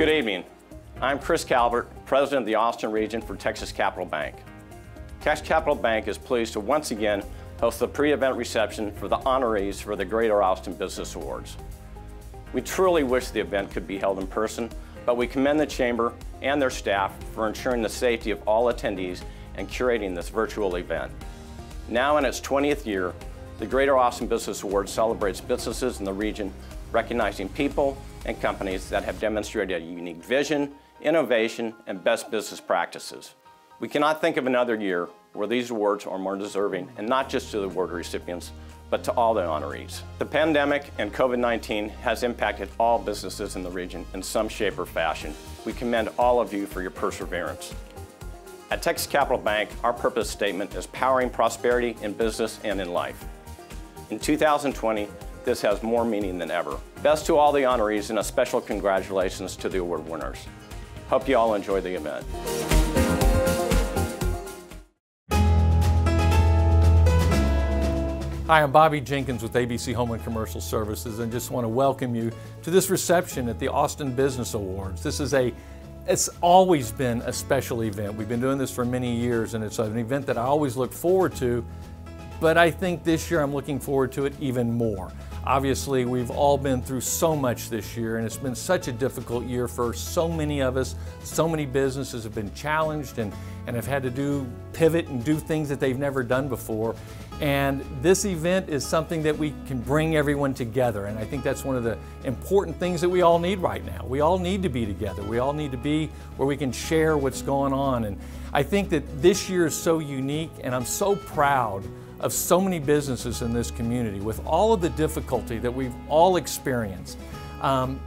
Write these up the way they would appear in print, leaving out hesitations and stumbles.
Good evening. I'm Chris Calvert, President of the Austin region for Texas Capital Bank. Texas Capital Bank is pleased to once again host the pre-event reception for the honorees for the Greater Austin Business Awards. We truly wish the event could be held in person, but we commend the Chamber and their staff for ensuring the safety of all attendees and curating this virtual event. Now in its 20th year, the Greater Austin Business Awards celebrates businesses in the region recognizing people and companies that have demonstrated a unique vision, innovation, and best business practices. We cannot think of another year where these awards are more deserving, and not just to the award recipients, but to all the honorees. The pandemic and COVID-19 has impacted all businesses in the region in some shape or fashion. We commend all of you for your perseverance. At Texas Capital Bank, our purpose statement is powering prosperity in business and in life. In 2020, this has more meaning than ever. Best to all the honorees and a special congratulations to the award winners. Hope you all enjoy the event. Hi, I'm Bobby Jenkins with ABC Home and Commercial Services, and just want to welcome you to this reception at the Austin Business Awards. It's always been a special event. We've been doing this for many years, and it's an event that I always look forward to, but I think this year I'm looking forward to it even more. Obviously, we've all been through so much this year, and it's been such a difficult year for so many of us. So many businesses have been challenged and have had to pivot and do things that they've never done before. And this event is something that we can bring everyone together, and I think that's one of the important things that we all need right now. We all need to be together. We all need to be where we can share what's going on. And I think that this year is so unique, and I'm so proud of so many businesses in this community with all of the difficulty that we've all experienced.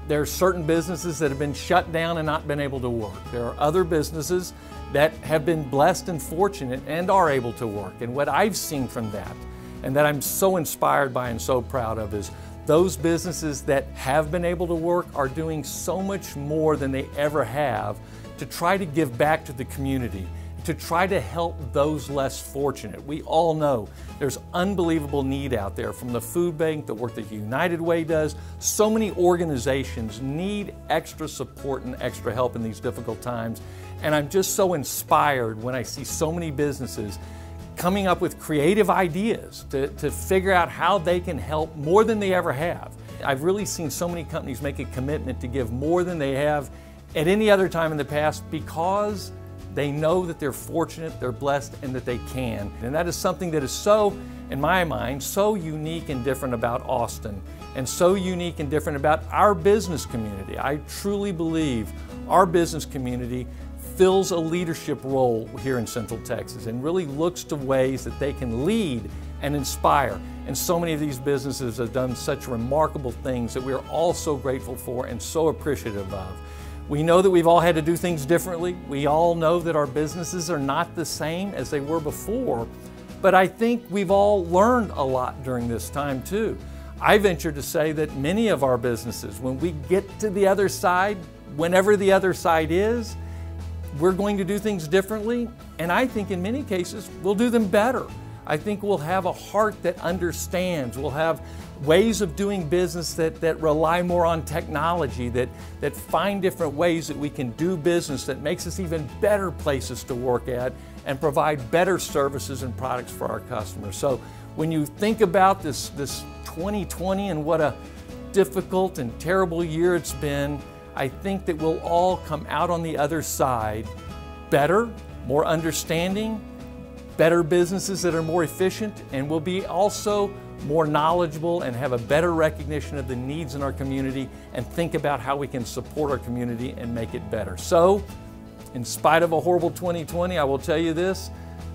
There are certain businesses that have been shut down and not been able to work. There are other businesses that have been blessed and fortunate and are able to work. And what I've seen from that, and that I'm so inspired by and so proud of, is those businesses that have been able to work are doing so much more than they ever have to try to give back to the community, to try to help those less fortunate. We all know there's unbelievable need out there, from the food bank, the work that United Way does. So many organizations need extra support and extra help in these difficult times. And I'm just so inspired when I see so many businesses coming up with creative ideas to figure out how they can help more than they ever have. I've really seen so many companies make a commitment to give more than they have at any other time in the past, because they know that they're fortunate, they're blessed, and that they can. And that is something that is so, in my mind, so unique and different about Austin, and so unique and different about our business community. I truly believe our business community fills a leadership role here in Central Texas and really looks to ways that they can lead and inspire. And so many of these businesses have done such remarkable things that we are all so grateful for and so appreciative of. We know that we've all had to do things differently. We all know that our businesses are not the same as they were before, but I think we've all learned a lot during this time too. I venture to say that many of our businesses, when we get to the other side, whenever the other side is, we're going to do things differently, and I think in many cases we'll do them better. I think we'll have a heart that understands. We'll have ways of doing business that rely more on technology, that find different ways that we can do business that makes us even better places to work at and provide better services and products for our customers. So when you think about this 2020 and what a difficult and terrible year it's been, I think that we'll all come out on the other side better, more understanding, better businesses that are more efficient, and we'll be also more knowledgeable and have a better recognition of the needs in our community and think about how we can support our community and make it better. So, in spite of a horrible 2020, I will tell you this,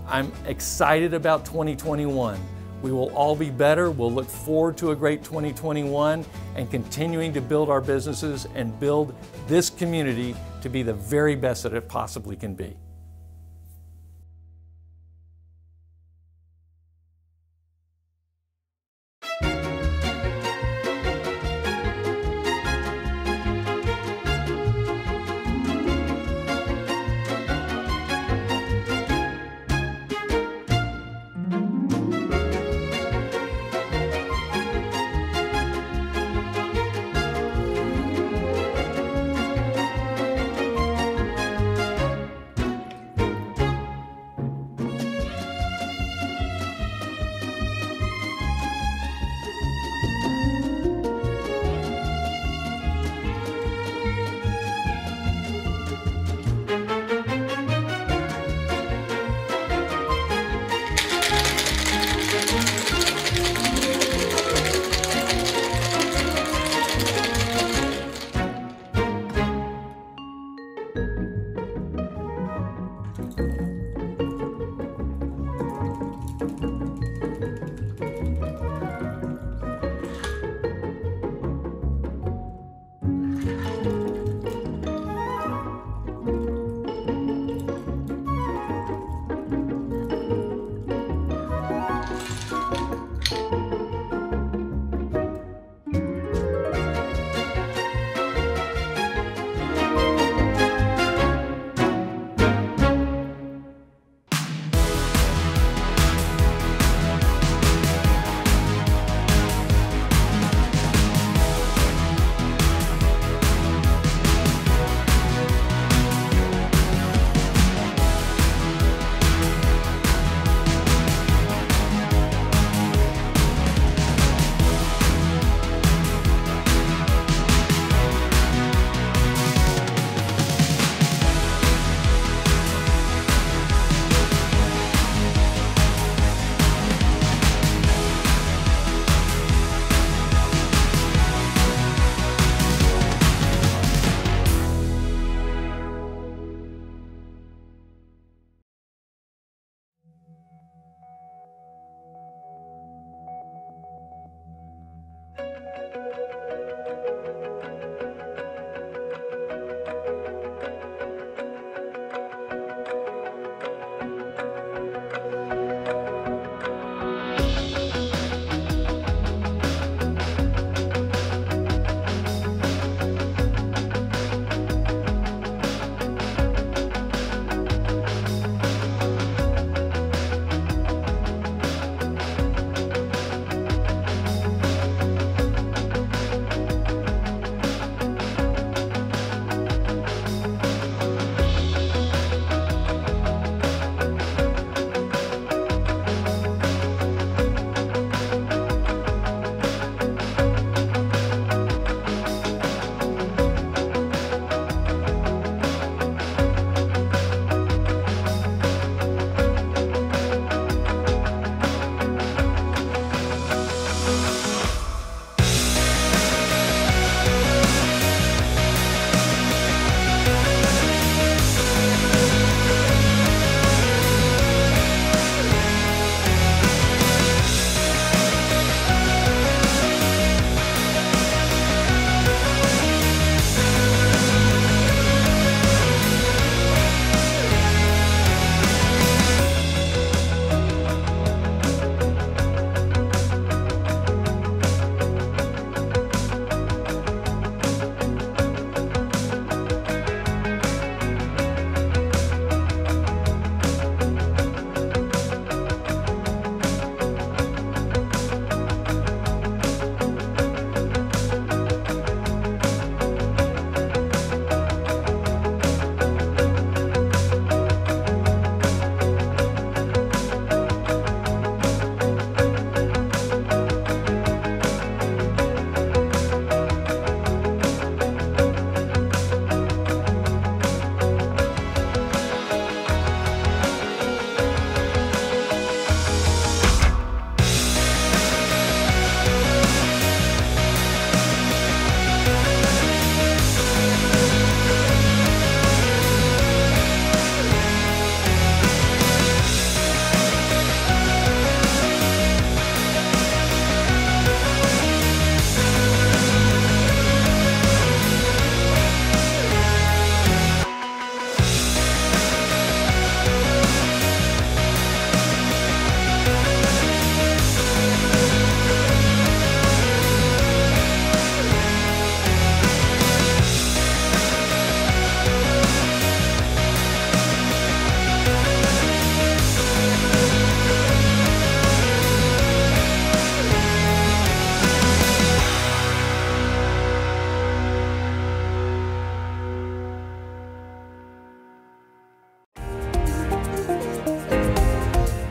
I'm excited about 2021. We will all be better. We'll look forward to a great 2021 and continuing to build our businesses and build this community to be the very best that it possibly can be.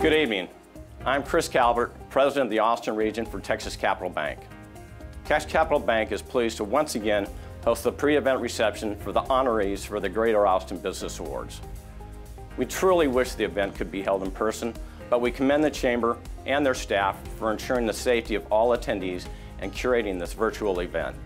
Good evening. I'm Chris Calvert, President of the Austin region for Texas Capital Bank. Texas Capital Bank is pleased to once again host the pre-event reception for the honorees for the Greater Austin Business Awards. We truly wish the event could be held in person, but we commend the Chamber and their staff for ensuring the safety of all attendees and curating this virtual event.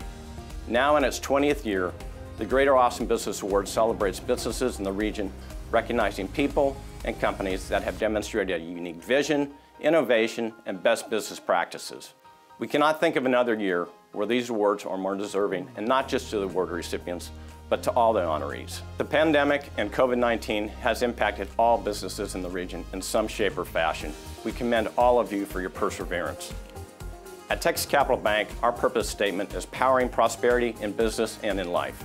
Now in its 20th year, the Greater Austin Business Awards celebrates businesses in the region recognizing people and companies that have demonstrated a unique vision, innovation, and best business practices. We cannot think of another year where these awards are more deserving, and not just to the award recipients, but to all the honorees. The pandemic and COVID-19 has impacted all businesses in the region in some shape or fashion. We commend all of you for your perseverance. At Texas Capital Bank, our purpose statement is powering prosperity in business and in life.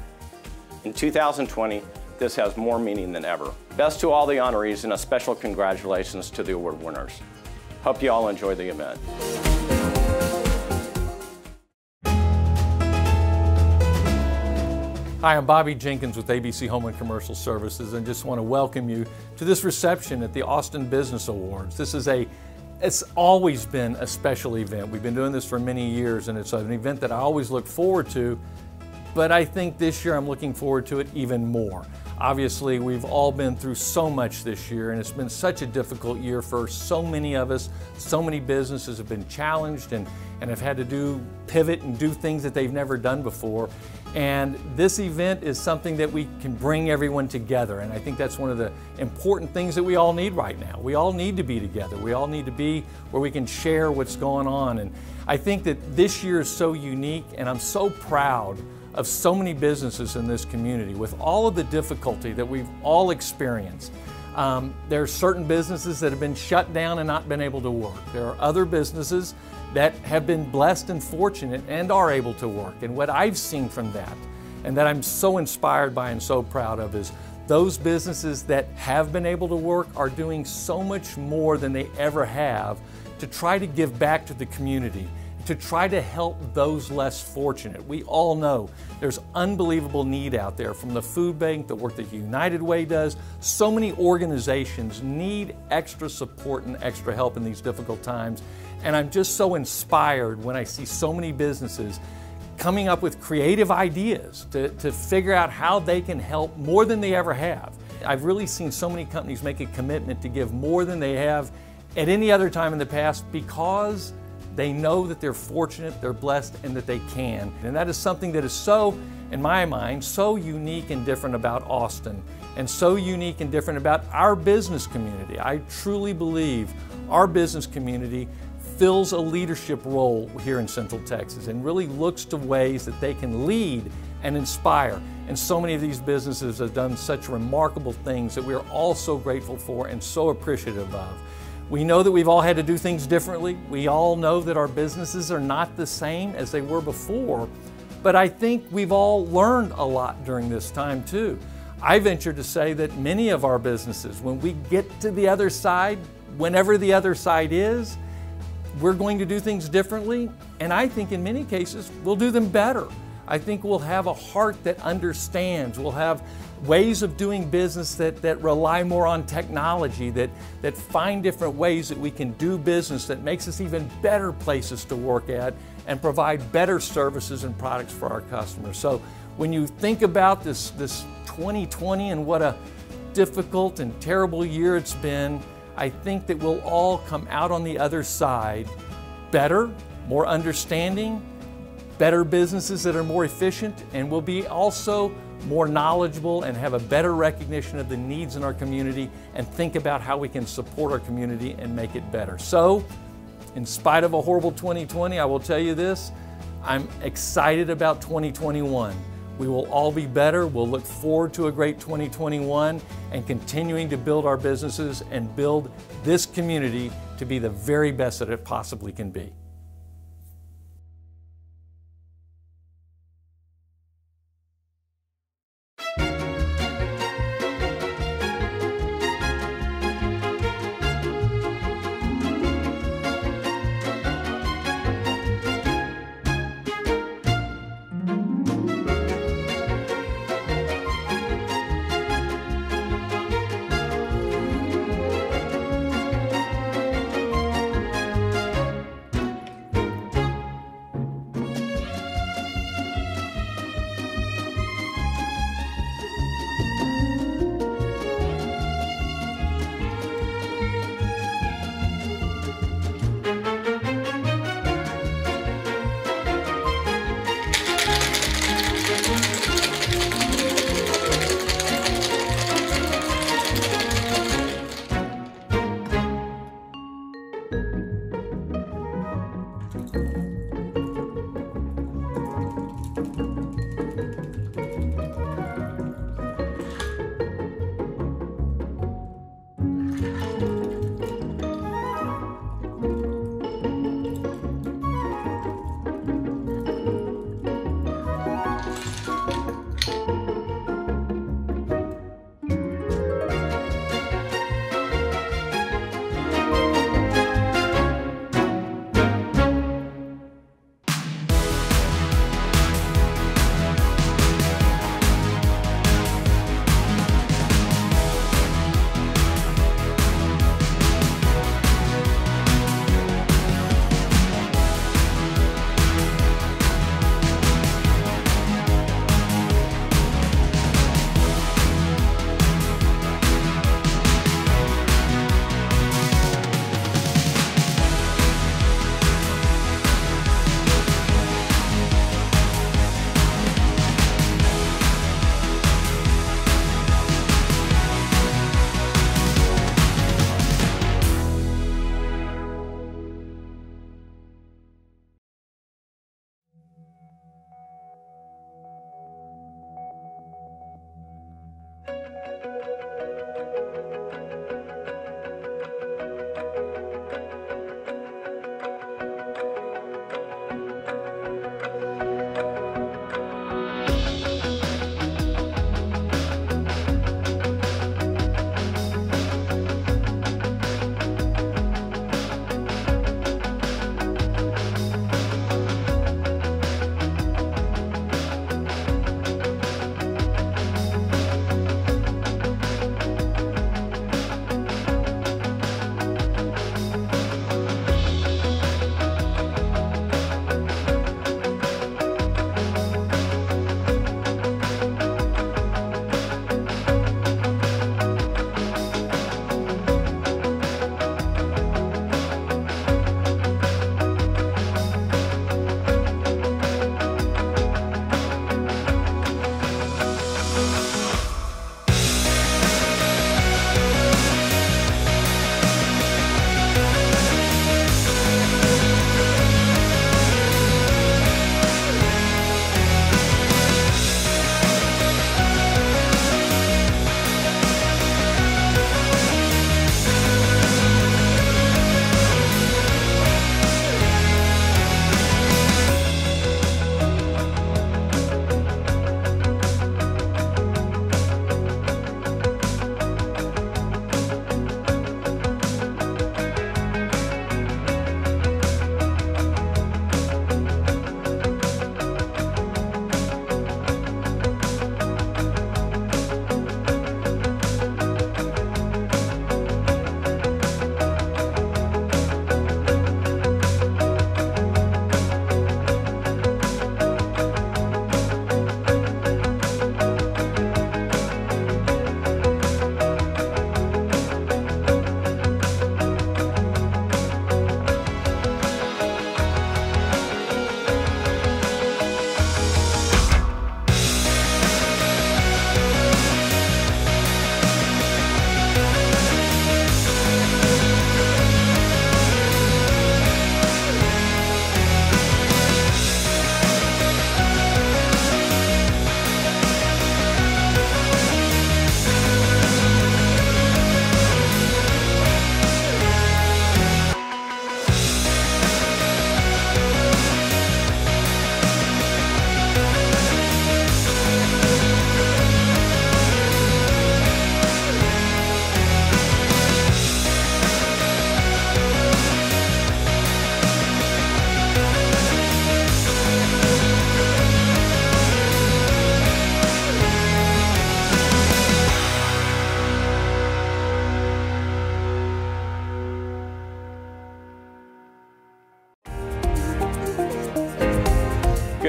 In 2020, this has more meaning than ever. Best to all the honorees and a special congratulations to the award winners. Hope you all enjoy the event. Hi, I'm Bobby Jenkins with ABC Home and Commercial Services, and just want to welcome you to this reception at the Austin Business Awards. It's always been a special event. We've been doing this for many years, and it's an event that I always look forward to, but I think this year I'm looking forward to it even more. Obviously, we've all been through so much this year, and it's been such a difficult year for so many of us. So many businesses have been challenged and have had to pivot and do things that they've never done before. And this event is something that we can bring everyone together, and I think that's one of the important things that we all need right now. We all need to be together. We all need to be where we can share what's going on. And I think that this year is so unique, and I'm so proud of so many businesses in this community with all of the difficulty that we've all experienced. There are certain businesses that have been shut down and not been able to work. There are other businesses that have been blessed and fortunate and are able to work. And what I've seen from that, and that I'm so inspired by and so proud of, is those businesses that have been able to work are doing so much more than they ever have to try to give back to the community, to try to help those less fortunate. We all know there's unbelievable need out there, from the food bank, the work that United Way does. So many organizations need extra support and extra help in these difficult times. And I'm just so inspired when I see so many businesses coming up with creative ideas to figure out how they can help more than they ever have. I've really seen so many companies make a commitment to give more than they have at any other time in the past, because they know that they're fortunate, they're blessed, and that they can. And that is something that is so, in my mind, so unique and different about Austin, and so unique and different about our business community. I truly believe our business community fills a leadership role here in Central Texas and really looks to ways that they can lead and inspire. And so many of these businesses have done such remarkable things that we are all so grateful for and so appreciative of. We know that we've all had to do things differently. We all know that our businesses are not the same as they were before, but I think we've all learned a lot during this time too. I venture to say that many of our businesses, when we get to the other side, whenever the other side is, we're going to do things differently, and I think in many cases we'll do them better. I think we'll have a heart that understands. We'll have ways of doing business that rely more on technology, that find different ways that we can do business that makes us even better places to work at and provide better services and products for our customers. So when you think about this 2020 and what a difficult and terrible year it's been, I think that we'll all come out on the other side better, more understanding, better businesses that are more efficient, and we'll be also more knowledgeable and have a better recognition of the needs in our community and think about how we can support our community and make it better. So, in spite of a horrible 2020, I will tell you this, I'm excited about 2021. We will all be better. We'll look forward to a great 2021 and continuing to build our businesses and build this community to be the very best that it possibly can be.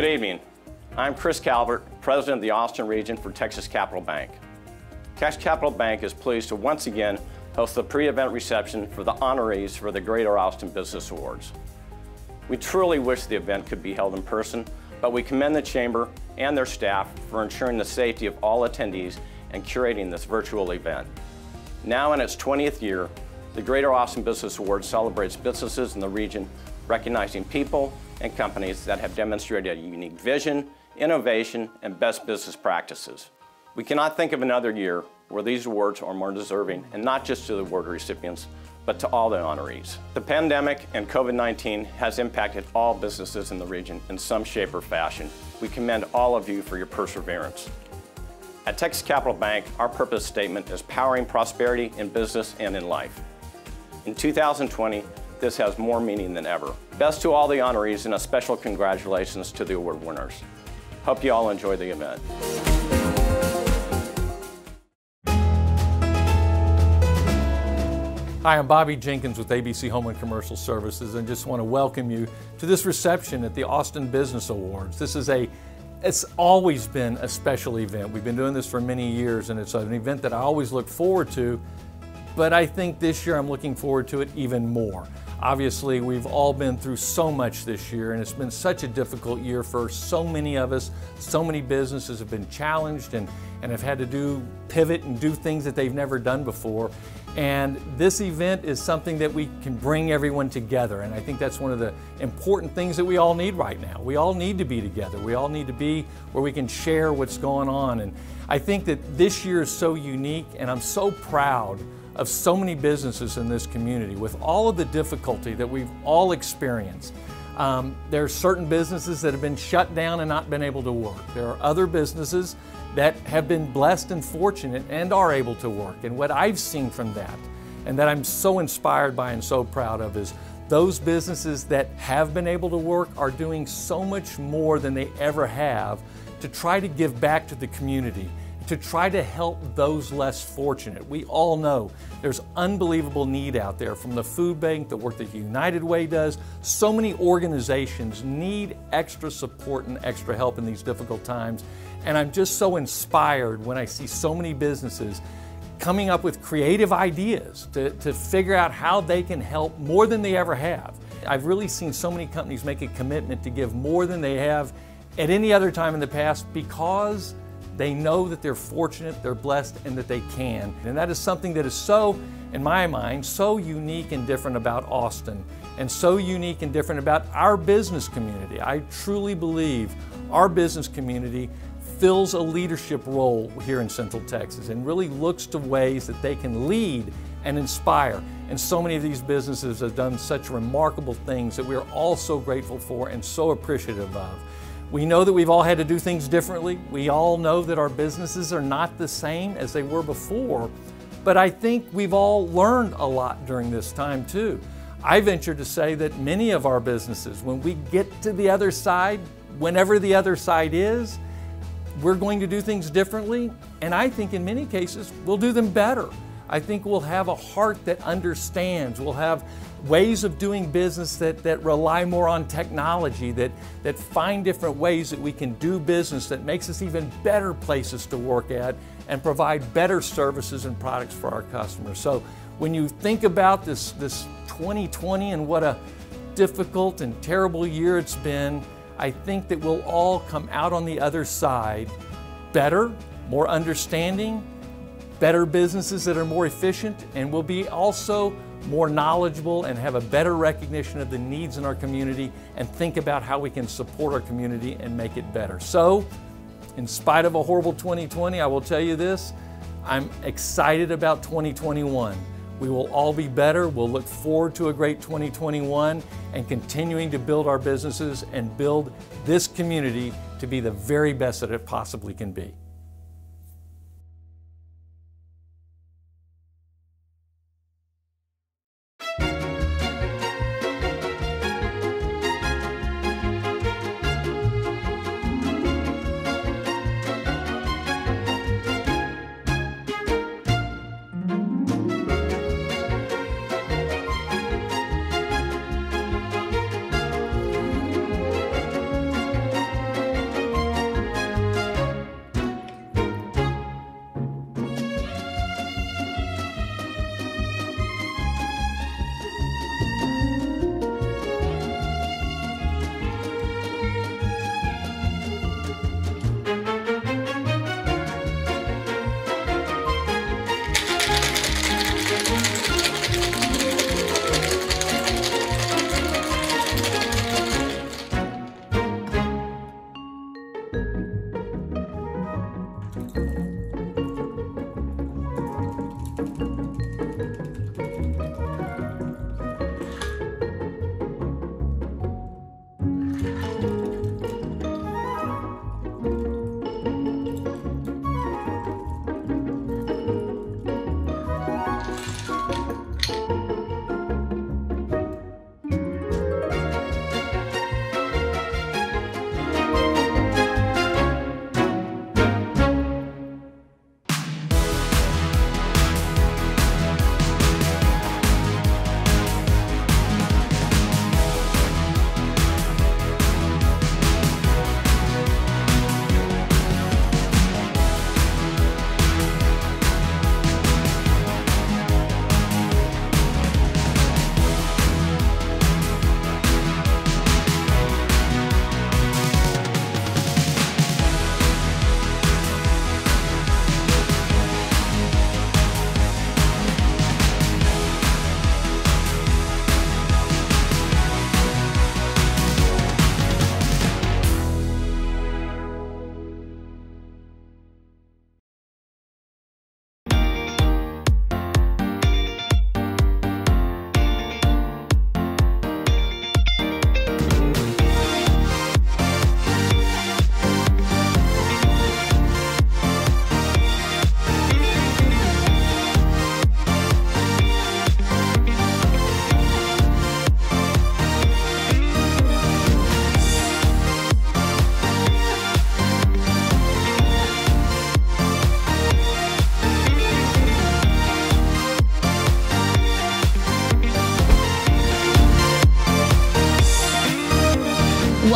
evening. I'm Chris Calvert, President of the Austin region for Texas Capital Bank. Texas Capital Bank is pleased to once again host the pre-event reception for the honorees for the Greater Austin Business Awards. We truly wish the event could be held in person, but we commend the Chamber and their staff for ensuring the safety of all attendees and curating this virtual event. Now in its 20th year, the Greater Austin Business Awards celebrates businesses in the region, recognizing people and companies that have demonstrated a unique vision, innovation, and best business practices. We cannot think of another year where these awards are more deserving, and not just to the award recipients, but to all the honorees. The pandemic and COVID-19 has impacted all businesses in the region in some shape or fashion. We commend all of you for your perseverance. At Texas Capital Bank, our purpose statement is powering prosperity in business and in life. In 2020, this has more meaning than ever. Best to all the honorees, and a special congratulations to the award winners. Hope you all enjoy the event. Hi, I'm Bobby Jenkins with ABC Home and Commercial Services, and just want to welcome you to this reception at the Austin Business Awards. It's always been a special event. We've been doing this for many years, and it's an event that I always look forward to, but I think this year I'm looking forward to it even more. Obviously, we've all been through so much this year, and it's been such a difficult year for so many of us. So many businesses have been challenged and have had to pivot and do things that they've never done before. And this event is something that we can bring everyone together, and I think that's one of the important things that we all need right now. We all need to be together. We all need to be where we can share what's going on. And I think that this year is so unique, and I'm so proud of so many businesses in this community with all of the difficulty that we've all experienced. There are certain businesses that have been shut down and not been able to work. There are other businesses that have been blessed and fortunate and are able to work. And what I've seen from that, and that I'm so inspired by and so proud of, is those businesses that have been able to work are doing so much more than they ever have to try to give back to the community, to try to help those less fortunate. We all know there's unbelievable need out there, from the food bank, the work that United Way does. So many organizations need extra support and extra help in these difficult times. And I'm just so inspired when I see so many businesses coming up with creative ideas to figure out how they can help more than they ever have. I've really seen so many companies make a commitment to give more than they have at any other time in the past, because they know that they're fortunate, they're blessed, and that they can. And that is something that is so, in my mind, so unique and different about Austin, and so unique and different about our business community. I truly believe our business community fills a leadership role here in Central Texas and really looks to ways that they can lead and inspire. And so many of these businesses have done such remarkable things that we are all so grateful for and so appreciative of. We know that we've all had to do things differently. We all know that our businesses are not the same as they were before, but I think we've all learned a lot during this time too. I venture to say that many of our businesses, when we get to the other side, whenever the other side is, we're going to do things differently, and I think in many cases we'll do them better. I think we'll have a heart that understands. We'll have ways of doing business that rely more on technology, that find different ways that we can do business that makes us even better places to work at and provide better services and products for our customers. So when you think about this 2020 and what a difficult and terrible year it's been, I think that we'll all come out on the other side better, more understanding, better businesses that are more efficient, and we'll be also more knowledgeable and have a better recognition of the needs in our community and think about how we can support our community and make it better. So, in spite of a horrible 2020, I will tell you this, I'm excited about 2021. We will all be better. We'll look forward to a great 2021 and continuing to build our businesses and build this community to be the very best that it possibly can be.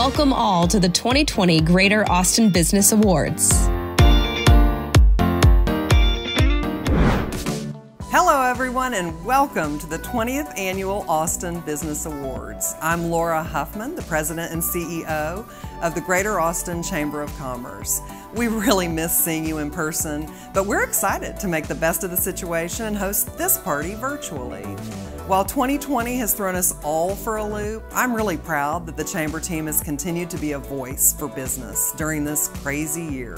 welcome all to the 2020 Greater Austin Business Awards. Hello everyone and welcome to the 20th Annual Austin Business Awards. I'm Laura Huffman, the President and CEO of the Greater Austin Chamber of Commerce. We really miss seeing you in person, but we're excited to make the best of the situation and host this party virtually. While 2020 has thrown us all for a loop, I'm really proud that the Chamber team has continued to be a voice for business during this crazy year.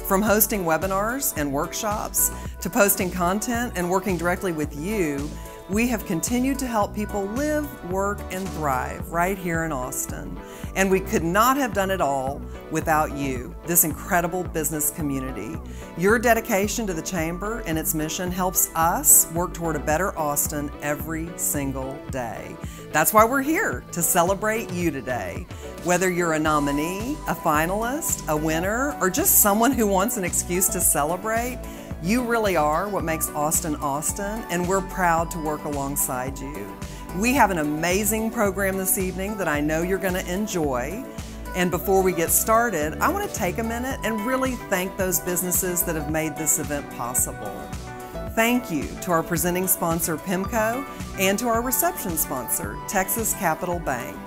From hosting webinars and workshops to posting content and working directly with you, we have continued to help people live, work, and thrive right here in Austin. And we could not have done it all without you, this incredible business community. Your dedication to the Chamber and its mission helps us work toward a better Austin every single day. That's why we're here, to celebrate you today. Whether you're a nominee, a finalist, a winner, or just someone who wants an excuse to celebrate, you really are what makes Austin Austin, and we're proud to work alongside you. We have an amazing program this evening that I know you're going to enjoy. And before we get started, I want to take a minute and really thank those businesses that have made this event possible. Thank you to our presenting sponsor, PIMCO, and to our reception sponsor, Texas Capital Bank.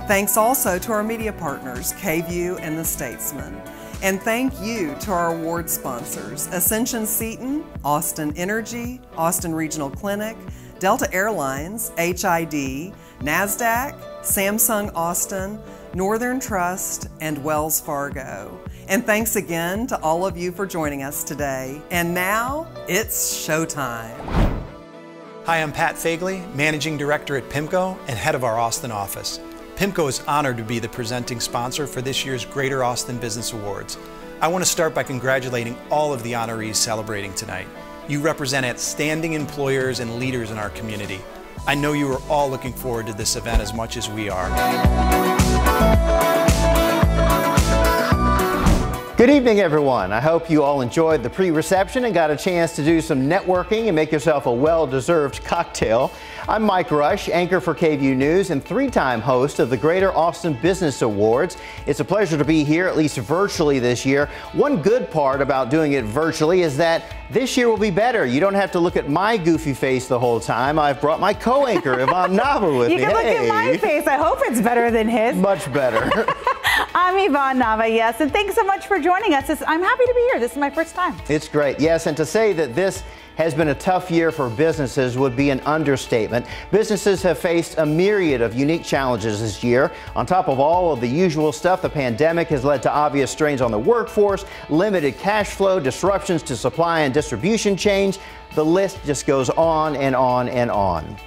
Thanks also to our media partners, KView and The Statesman. And thank you to our award sponsors, Ascension Seton, Austin Energy, Austin Regional Clinic, Delta Airlines, HID, NASDAQ, Samsung Austin, Northern Trust, and Wells Fargo. And thanks again to all of you for joining us today. And now, it's showtime. Hi, I'm Pat Fagley, Managing Director at PIMCO and Head of our Austin office. PIMCO is honored to be the presenting sponsor for this year's Greater Austin Business Awards. I want to start by congratulating all of the honorees celebrating tonight. You represent outstanding employers and leaders in our community. I know you are all looking forward to this event as much as we are. Good evening, everyone. I hope you all enjoyed the pre-reception and got a chance to do some networking and make yourself a well-deserved cocktail. I'm Mike Rush, anchor for KView News and three-time host of the Greater Austin Business Awards. It's a pleasure to be here, at least virtually this year. One good part about doing it virtually is that this year will be better. You don't have to look at my goofy face the whole time. I've brought my co-anchor, Yvonne Nava, with me. You can look at my face. I hope it's better than his. Much better. I'm Yvonne Nava, yes, and thanks so much for joining us. I'm happy to be here. This is my first time. It's great, yes, and to say that this has been a tough year for businesses would be an understatement. Businesses have faced a myriad of unique challenges this year. On top of all of the usual stuff, the pandemic has led to obvious strains on the workforce, limited cash flow, disruptions to supply and distribution chains. The list just goes on and on and on.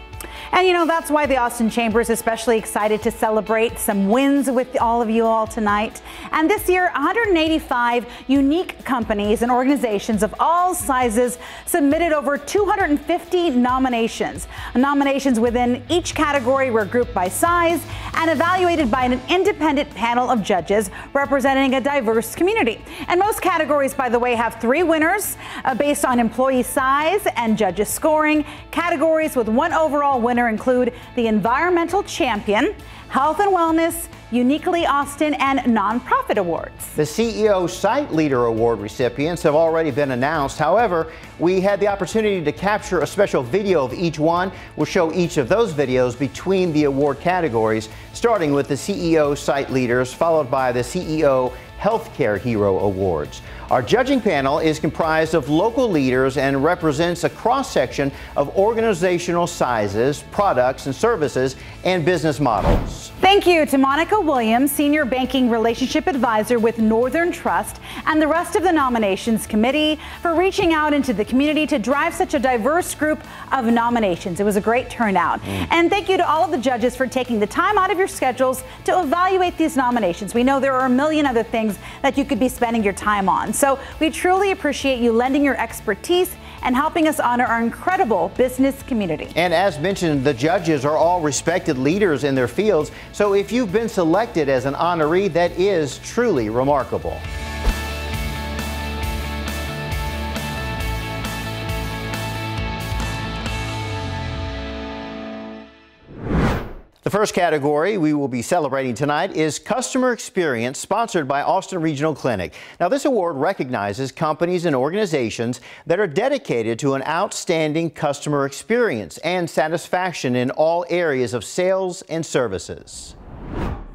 And you know, that's why the Austin Chamber is especially excited to celebrate some wins with all of you all tonight. And this year, 185 unique companies and organizations of all sizes submitted over 250 nominations. Nominations within each category were grouped by size and evaluated by an independent panel of judges representing a diverse community. And most categories, by the way, have three winners based on employee size and judges scoring. Categories with one overall winner include the Environmental Champion, Health and Wellness, Uniquely Austin, and Nonprofit Awards. The CEO Site Leader Award recipients have already been announced. However, we had the opportunity to capture a special video of each one. We'll show each of those videos between the award categories, starting with the CEO Site Leaders, followed by the CEO Healthcare Hero Awards. Our judging panel is comprised of local leaders and represents a cross-section of organizational sizes, products and services, and business models. Thank you to Monica Williams, Senior Banking Relationship Advisor with Northern Trust, and the rest of the nominations committee for reaching out into the community to drive such a diverse group of nominations. It was a great turnout. And thank you to all of the judges for taking the time out of your schedules to evaluate these nominations. We know there are a million other things that you could be spending your time on. So we truly appreciate you lending your expertise and helping us honor our incredible business community. And as mentioned, the judges are all respected leaders in their fields. So if you've been selected as an honoree, that is truly remarkable. The first category we will be celebrating tonight is Customer Experience, sponsored by Austin Regional Clinic. Now, this award recognizes companies and organizations that are dedicated to an outstanding customer experience and satisfaction in all areas of sales and services.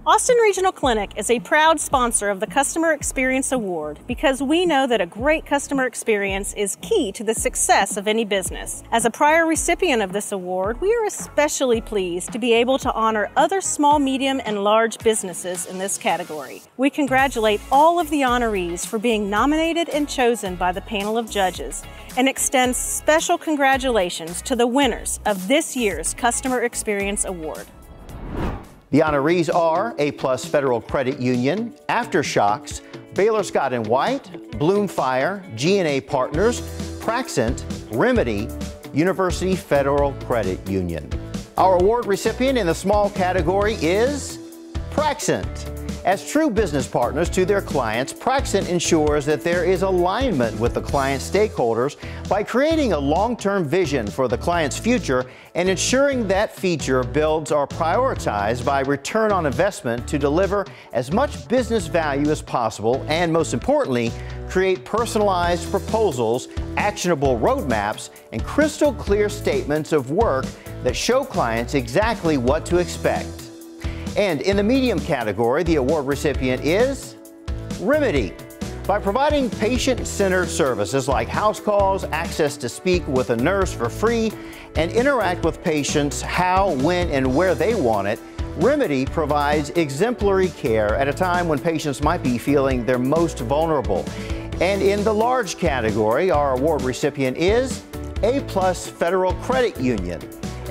Austin Regional Clinic is a proud sponsor of the Customer Experience Award because we know that a great customer experience is key to the success of any business. As a prior recipient of this award, we are especially pleased to be able to honor other small, medium, and large businesses in this category. We congratulate all of the honorees for being nominated and chosen by the panel of judges and extend special congratulations to the winners of this year's Customer Experience Award. The honorees are A+ Federal Credit Union, Aftershocks, Baylor Scott & White, Bloom Fire, G&A Partners, Praxent, Remedy, University Federal Credit Union. Our award recipient in the small category is Praxent. As true business partners to their clients, Praxent ensures that there is alignment with the client stakeholders by creating a long-term vision for the client's future and ensuring that feature builds are prioritized by return on investment to deliver as much business value as possible and, most importantly, create personalized proposals, actionable roadmaps, and crystal clear statements of work that show clients exactly what to expect. And in the medium category, the award recipient is Remedy. By providing patient-centered services like house calls, access to speak with a nurse for free, and interact with patients how, when, and where they want it, Remedy provides exemplary care at a time when patients might be feeling their most vulnerable. And in the large category, our award recipient is A+ Federal Credit Union.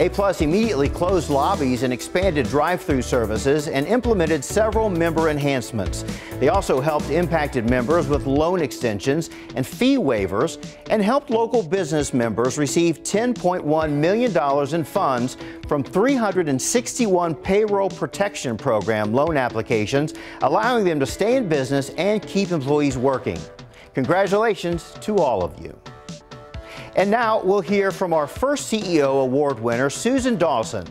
A+ immediately closed lobbies and expanded drive-through services and implemented several member enhancements. They also helped impacted members with loan extensions and fee waivers and helped local business members receive $10.1 million in funds from 361 payroll protection program loan applications, allowing them to stay in business and keep employees working. Congratulations to all of you. And now we'll hear from our first CEO award winner, Susan Dawson.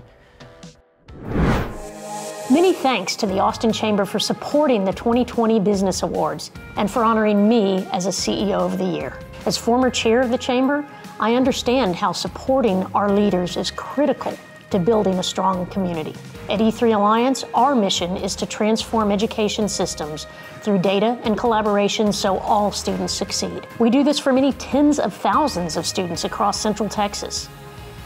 Many thanks to the Austin Chamber for supporting the 2020 Business Awards and for honoring me as a CEO of the Year. As former chair of the Chamber, I understand how supporting our leaders is critical to building a strong community. At E3 Alliance, our mission is to transform education systems through data and collaboration so all students succeed. We do this for many tens of thousands of students across Central Texas.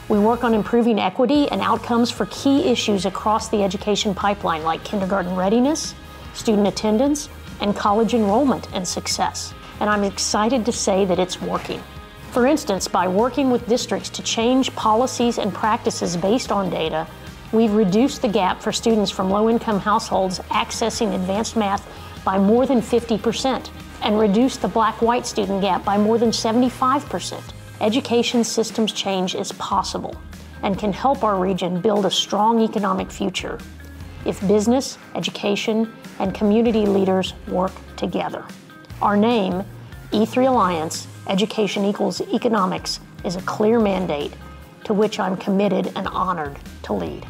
We work on improving equity and outcomes for key issues across the education pipeline like kindergarten readiness, student attendance, and college enrollment and success. And I'm excited to say that it's working. For instance, by working with districts to change policies and practices based on data, we've reduced the gap for students from low-income households accessing advanced math by more than 50% and reduced the black-white student gap by more than 75%. Education systems change is possible and can help our region build a strong economic future if business, education, and community leaders work together. Our name, E3 Alliance, Education Equals Economics, is a clear mandate to which I'm committed and honored to lead.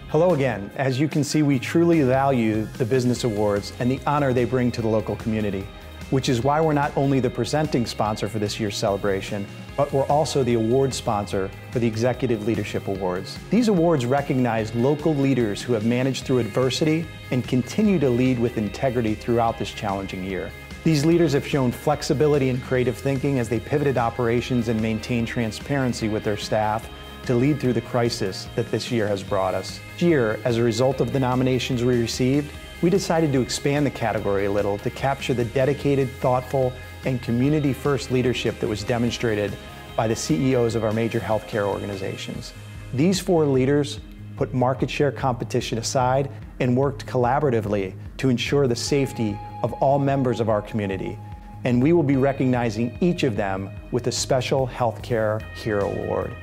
Hello again. As you can see, we truly value the Business Awards and the honor they bring to the local community, which is why we're not only the presenting sponsor for this year's celebration, but we're also the award sponsor for the Executive Leadership Awards. These awards recognize local leaders who have managed through adversity and continue to lead with integrity throughout this challenging year. These leaders have shown flexibility and creative thinking as they pivoted operations and maintained transparency with their staff to lead through the crisis that this year has brought us. This year, as a result of the nominations we received, we decided to expand the category a little to capture the dedicated, thoughtful, and community-first leadership that was demonstrated by the CEOs of our major healthcare organizations. These 4 leaders put market share competition aside and worked collaboratively to ensure the safety of all members of our community. And we will be recognizing each of them with a special Healthcare Hero Award.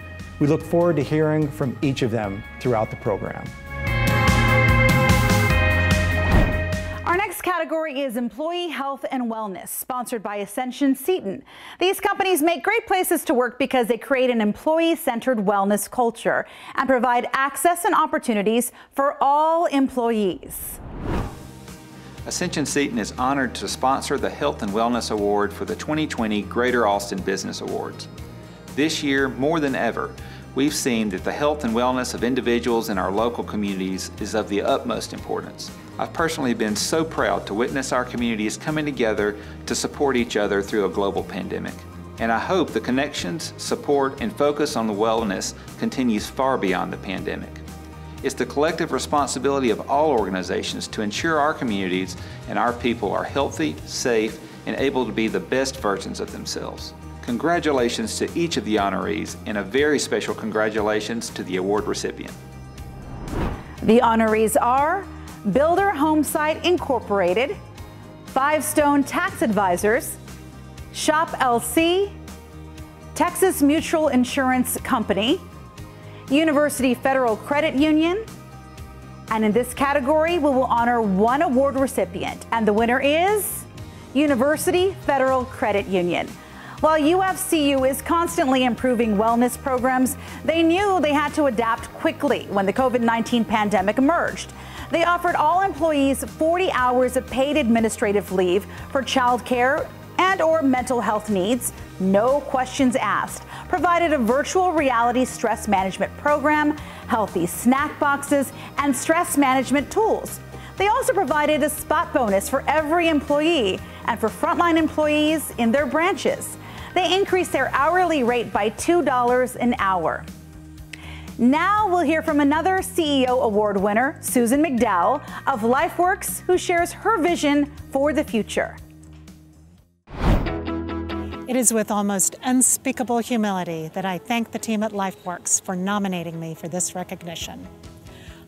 We look forward to hearing from each of them throughout the program. Our next category is Employee Health and Wellness, sponsored by Ascension Seton. These companies make great places to work because they create an employee-centered wellness culture and provide access and opportunities for all employees. Ascension Seton is honored to sponsor the Health and Wellness Award for the 2020 Greater Austin Business Awards. This year, more than ever, we've seen that the health and wellness of individuals in our local communities is of the utmost importance. I've personally been so proud to witness our communities coming together to support each other through a global pandemic. And I hope the connections, support, and focus on the wellness continues far beyond the pandemic. It's the collective responsibility of all organizations to ensure our communities and our people are healthy, safe, and able to be the best versions of themselves. Congratulations to each of the honorees, and a very special congratulations to the award recipient. The honorees are Builder Homesite Incorporated, Five Stone Tax Advisors, Shop LC, Texas Mutual Insurance Company, University Federal Credit Union, and in this category we will honor one award recipient, and the winner is University Federal Credit Union. While UFCU is constantly improving wellness programs, they knew they had to adapt quickly when the COVID-19 pandemic emerged. They offered all employees 40 hours of paid administrative leave for child care and/or mental health needs, no questions asked, provided a virtual reality stress management program, healthy snack boxes, and stress management tools. They also provided a spot bonus for every employee and for frontline employees in their branches. They increased their hourly rate by $2 an hour. Now we'll hear from another CEO Award winner, Susan McDowell of LifeWorks, who shares her vision for the future. It is with almost unspeakable humility that I thank the team at LifeWorks for nominating me for this recognition.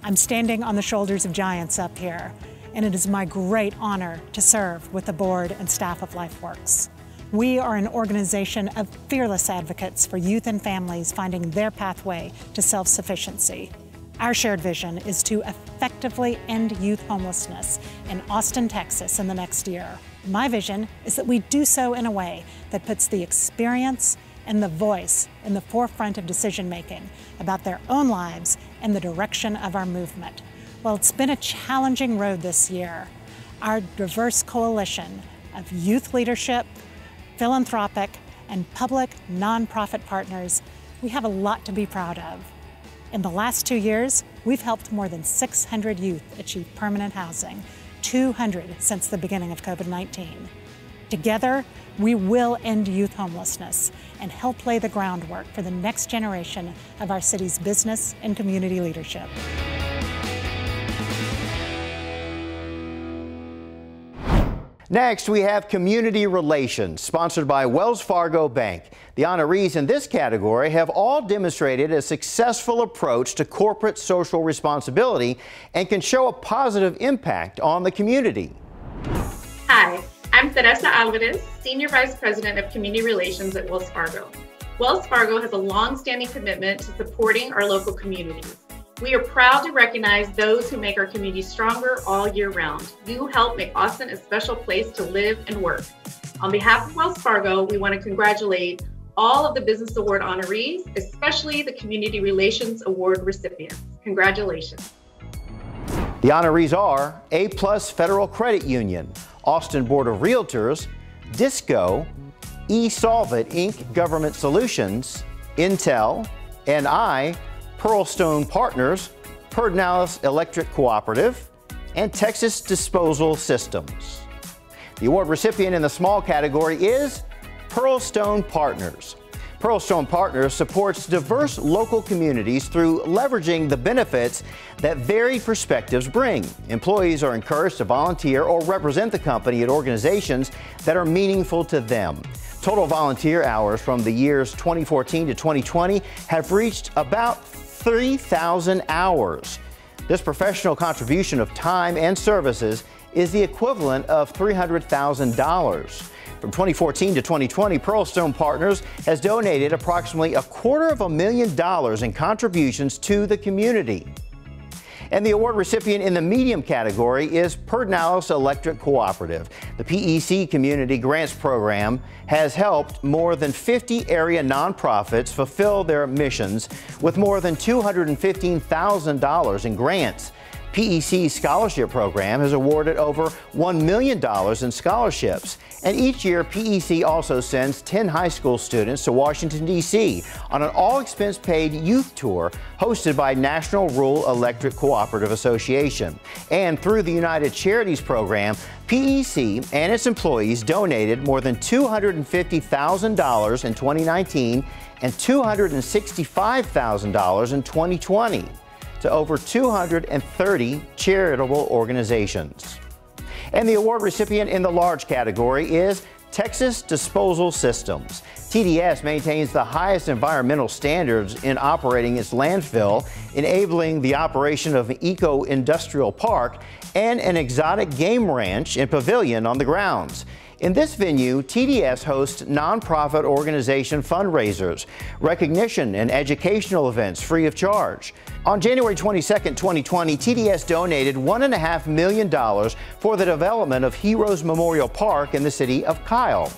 I'm standing on the shoulders of giants up here, and it is my great honor to serve with the board and staff of LifeWorks. We are an organization of fearless advocates for youth and families finding their pathway to self-sufficiency. Our shared vision is to effectively end youth homelessness in Austin, Texas in the next year. My vision is that we do so in a way that puts the experience and the voice in the forefront of decision-making about their own lives and the direction of our movement. While it's been a challenging road this year, our diverse coalition of youth leadership, philanthropic, and public nonprofit partners, we have a lot to be proud of. In the last 2 years, we've helped more than 600 youth achieve permanent housing, 200 since the beginning of COVID-19. Together, we will end youth homelessness and help lay the groundwork for the next generation of our city's business and community leadership. Next, we have Community Relations, sponsored by Wells Fargo Bank. The honorees in this category have all demonstrated a successful approach to corporate social responsibility and can show a positive impact on the community. Hi, I'm Teresa Alvarez, Senior Vice President of Community Relations at Wells Fargo. Wells Fargo has a long-standing commitment to supporting our local communities. We are proud to recognize those who make our community stronger all year round. You help make Austin a special place to live and work. On behalf of Wells Fargo, we want to congratulate all of the Business Award honorees, especially the Community Relations Award recipients. Congratulations. The honorees are A+ Federal Credit Union, Austin Board of Realtors, Disco, eSolvit Inc. Government Solutions, Intel, NI, Pearlstone Partners, Pedernales Electric Cooperative, and Texas Disposal Systems. The award recipient in the small category is Pearlstone Partners. Pearlstone Partners supports diverse local communities through leveraging the benefits that varied perspectives bring. Employees are encouraged to volunteer or represent the company at organizations that are meaningful to them. Total volunteer hours from the years 2014 to 2020 have reached about 3,000 hours. This professional contribution of time and services is the equivalent of $300,000. From 2014 to 2020, Pearlstone Partners has donated approximately $250,000 in contributions to the community. And the award recipient in the medium category is Pedernales Electric Cooperative. The PEC Community Grants Program has helped more than 50 area nonprofits fulfill their missions with more than $215,000 in grants. PEC's scholarship program has awarded over $1 million in scholarships. And each year, PEC also sends 10 high school students to Washington, D.C. on an all-expense-paid youth tour hosted by National Rural Electric Cooperative Association. And through the United Charities program, PEC and its employees donated more than $250,000 in 2019 and $265,000 in 2020. To over 230 charitable organizations. And the award recipient in the large category is Texas Disposal Systems. TDS maintains the highest environmental standards in operating its landfill, enabling the operation of an eco-industrial park and an exotic game ranch and pavilion on the grounds. In this venue, TDS hosts nonprofit organization fundraisers, recognition and educational events free of charge. On January 22, 2020, TDS donated $1.5 million for the development of Heroes Memorial Park in the city of Kyle.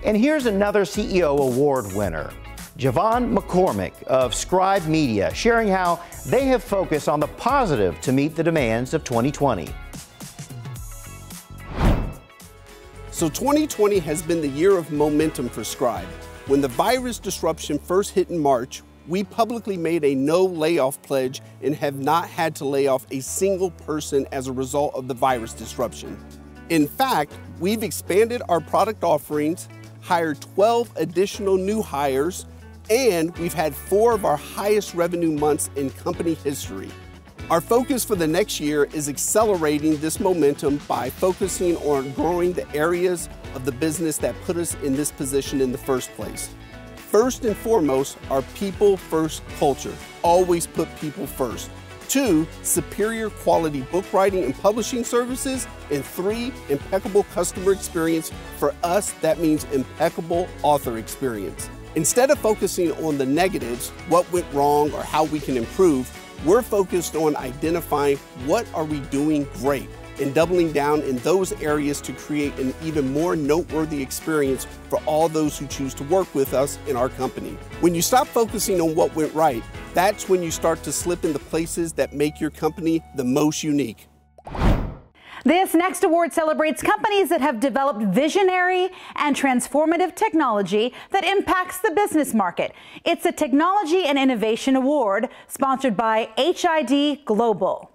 And here's another CEO award winner, Javon McCormick of Scribe Media, sharing how they have focused on the positive to meet the demands of 2020. So 2020 has been the year of momentum for Scribe. When the virus disruption first hit in March, we publicly made a no layoff pledge and have not had to lay off a single person as a result of the virus disruption. In fact, we've expanded our product offerings, hired 12 additional new hires, and we've had 4 of our highest revenue months in company history. Our focus for the next year is accelerating this momentum by focusing on growing the areas of the business that put us in this position in the first place. First and foremost, our people-first culture. Always put people first. 2, superior quality book writing and publishing services. And 3, impeccable customer experience. For us, that means impeccable author experience. Instead of focusing on the negatives, what went wrong or how we can improve, we're focused on identifying what are we doing great and doubling down in those areas to create an even more noteworthy experience for all those who choose to work with us in our company. When you stop focusing on what went right, that's when you start to slip into places that make your company the most unique. This next award celebrates companies that have developed visionary and transformative technology that impacts the business market. It's a Technology and Innovation Award sponsored by HID Global.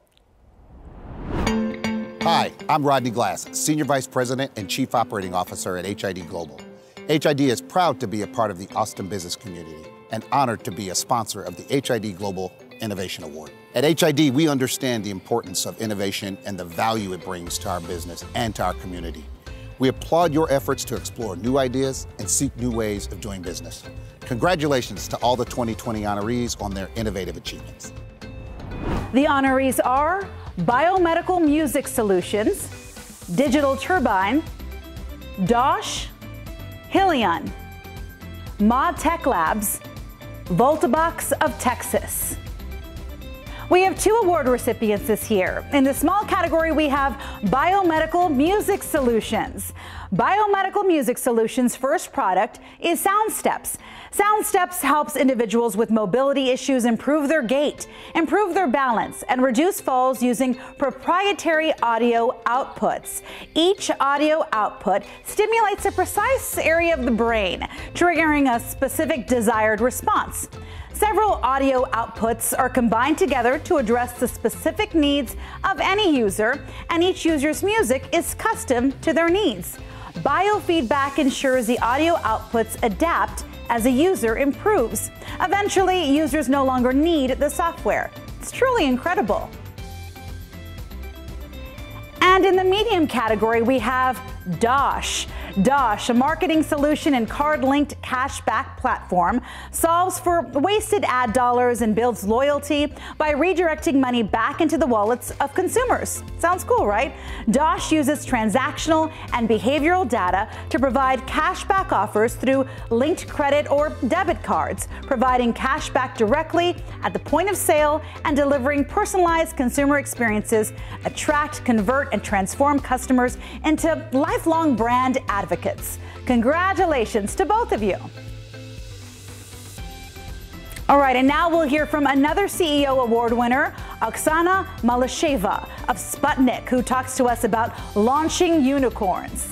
Hi, I'm Rodney Glass, Senior Vice President and Chief Operating Officer at HID Global. HID is proud to be a part of the Austin business community and honored to be a sponsor of the HID Global Innovation Award. At HID, we understand the importance of innovation and the value it brings to our business and to our community. We applaud your efforts to explore new ideas and seek new ways of doing business. Congratulations to all the 2020 honorees on their innovative achievements. The honorees are Biomedical Music Solutions, Digital Turbine, Dosh, Helion, Ma Tech Labs, Voltabox of Texas. We have 2 award recipients this year. In the small category, we have Biomedical Music Solutions. Biomedical Music Solutions' first product is SoundSteps. SoundSteps helps individuals with mobility issues improve their gait, improve their balance, and reduce falls using proprietary audio outputs. Each audio output stimulates a precise area of the brain, triggering a specific desired response. Several audio outputs are combined together to address the specific needs of any user, and each user's music is custom to their needs. Biofeedback ensures the audio outputs adapt as a user improves. Eventually, users no longer need the software. It's truly incredible. And in the medium category, we have Dosh. Dosh, a marketing solution and card-linked cashback platform, solves for wasted ad dollars and builds loyalty by redirecting money back into the wallets of consumers. Sounds cool, right? Dosh uses transactional and behavioral data to provide cashback offers through linked credit or debit cards, providing cashback directly at the point of sale and delivering personalized consumer experiences, attract, convert, and transform customers into lifelong brand advocates. Congratulations to both of you. All right, and now we'll hear from another CEO award winner, Oksana Malasheva of Sputnik, who talks to us about launching unicorns.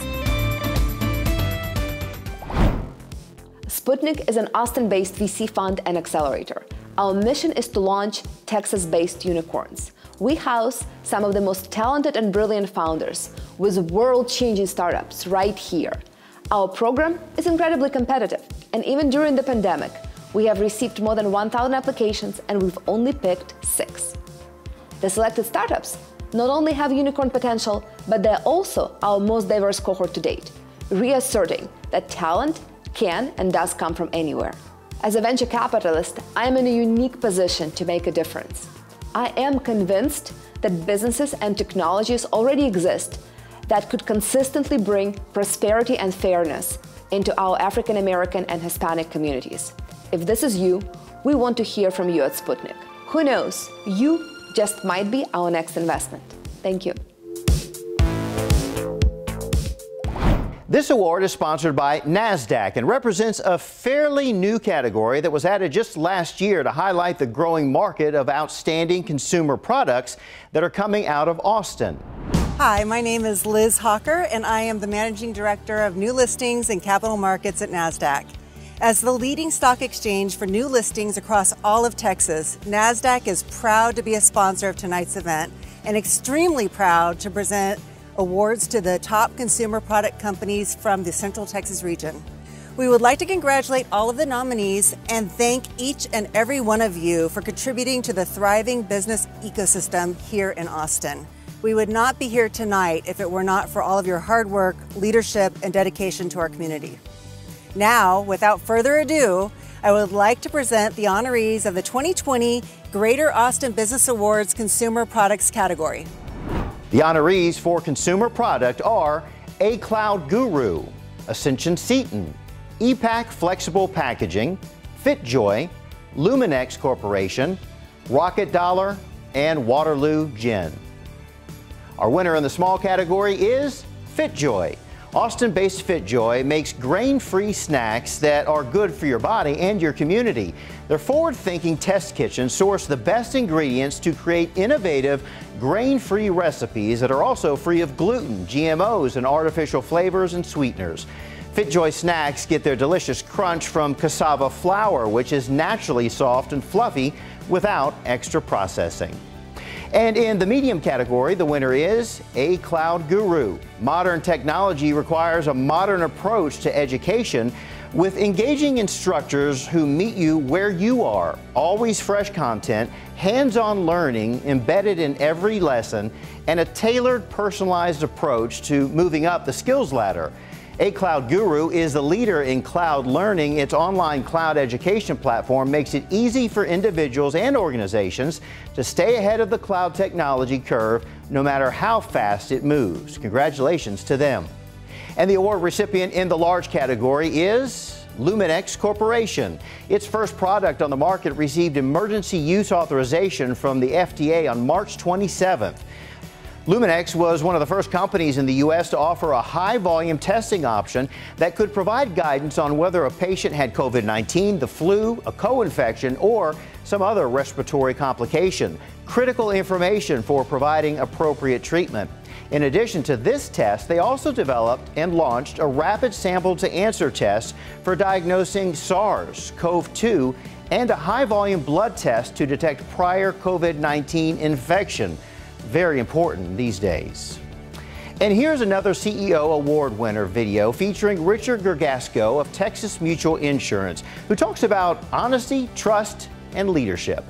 Sputnik is an Austin-based VC fund and accelerator. Our mission is to launch Texas-based unicorns. We house some of the most talented and brilliant founders with world-changing startups right here. Our program is incredibly competitive, and even during the pandemic, we have received more than 1,000 applications and we've only picked 6. The selected startups not only have unicorn potential, but they're also our most diverse cohort to date, reasserting that talent can and does come from anywhere. As a venture capitalist, I am in a unique position to make a difference. I am convinced that businesses and technologies already exist that could consistently bring prosperity and fairness into our African American and Hispanic communities. If this is you, we want to hear from you at Sputnik. Who knows, you just might be our next investment. Thank you. This award is sponsored by NASDAQ and represents a fairly new category that was added just last year to highlight the growing market of outstanding consumer products that are coming out of Austin. Hi, my name is Liz Hawker, and I am the Managing Director of New Listings and Capital Markets at NASDAQ. As the leading stock exchange for new listings across all of Texas, NASDAQ is proud to be a sponsor of tonight's event and extremely proud to present awards to the top consumer product companies from the Central Texas region. We would like to congratulate all of the nominees and thank each and every one of you for contributing to the thriving business ecosystem here in Austin. We would not be here tonight if it were not for all of your hard work, leadership, and dedication to our community. Now, without further ado, I would like to present the honorees of the 2020 Greater Austin Business Awards Consumer Products category. The honorees for consumer product are A Cloud Guru, Ascension Seton, EPAC Flexible Packaging, FitJoy, Luminex Corporation, Rocket Dollar, and Waterloo Gin. Our winner in the small category is FitJoy. Austin-based FitJoy makes grain-free snacks that are good for your body and your community. Their forward-thinking test kitchen source the best ingredients to create innovative, grain-free recipes that are also free of gluten, GMOs, and artificial flavors and sweeteners. FitJoy snacks get their delicious crunch from cassava flour, which is naturally soft and fluffy without extra processing. And in the medium category, the winner is A Cloud Guru. Modern technology requires a modern approach to education with engaging instructors who meet you where you are. Always fresh content, hands-on learning embedded in every lesson, and a tailored, personalized approach to moving up the skills ladder. A Cloud Guru is the leader in cloud learning. Its online cloud education platform makes it easy for individuals and organizations to stay ahead of the cloud technology curve, no matter how fast it moves. Congratulations to them. And the award recipient in the large category is Luminex Corporation. Its first product on the market received emergency use authorization from the FDA on March 27th. Luminex was one of the first companies in the U.S. to offer a high-volume testing option that could provide guidance on whether a patient had COVID-19, the flu, a co-infection, or some other respiratory complication. Critical information for providing appropriate treatment. In addition to this test, they also developed and launched a rapid sample-to-answer test for diagnosing SARS-CoV-2 and a high-volume blood test to detect prior COVID-19 infection. Very important these days. And here's another CEO Award winner video featuring Richard Gergasco of Texas Mutual Insurance, who talks about honesty, trust, and leadership.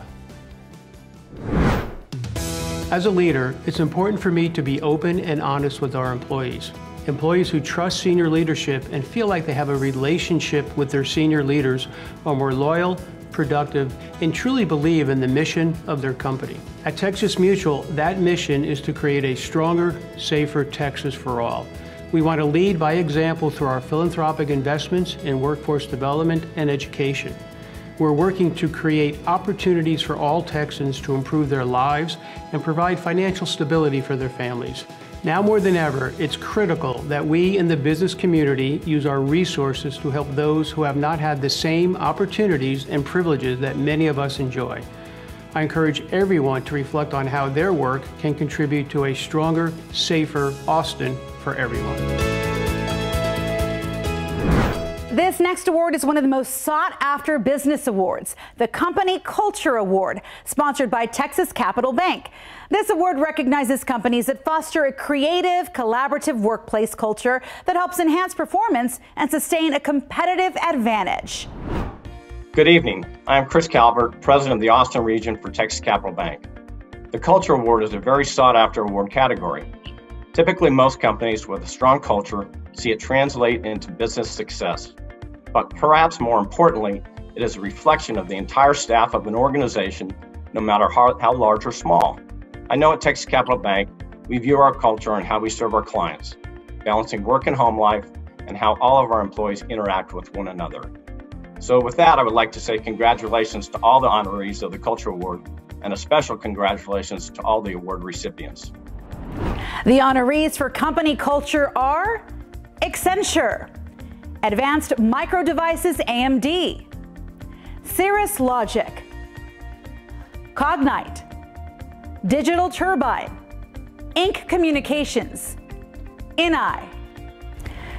As a leader, it's important for me to be open and honest with our employees. Employees who trust senior leadership and feel like they have a relationship with their senior leaders are more loyal, productive, and truly believe in the mission of their company. At Texas Mutual, that mission is to create a stronger, safer Texas for all. We want to lead by example through our philanthropic investments in workforce development and education. We're working to create opportunities for all Texans to improve their lives and provide financial stability for their families. Now more than ever, it's critical that we in the business community use our resources to help those who have not had the same opportunities and privileges that many of us enjoy. I encourage everyone to reflect on how their work can contribute to a stronger, safer Austin for everyone. This next award is one of the most sought-after business awards, the Company Culture Award, sponsored by Texas Capital Bank. This award recognizes companies that foster a creative, collaborative workplace culture that helps enhance performance and sustain a competitive advantage. Good evening. I am Chris Calvert, President of the Austin region for Texas Capital Bank. The Culture Award is a very sought-after award category. Typically, most companies with a strong culture see it translate into business success. But perhaps more importantly, it is a reflection of the entire staff of an organization, no matter how large or small. I know at Texas Capital Bank, we view our culture and how we serve our clients, balancing work and home life, and how all of our employees interact with one another. So with that, I would like to say congratulations to all the honorees of the Culture Award, and a special congratulations to all the award recipients. The honorees for Company Culture are Accenture, Advanced Micro Devices AMD, Cirrus Logic, Cognite, Digital Turbine, Inc. Communications, NI,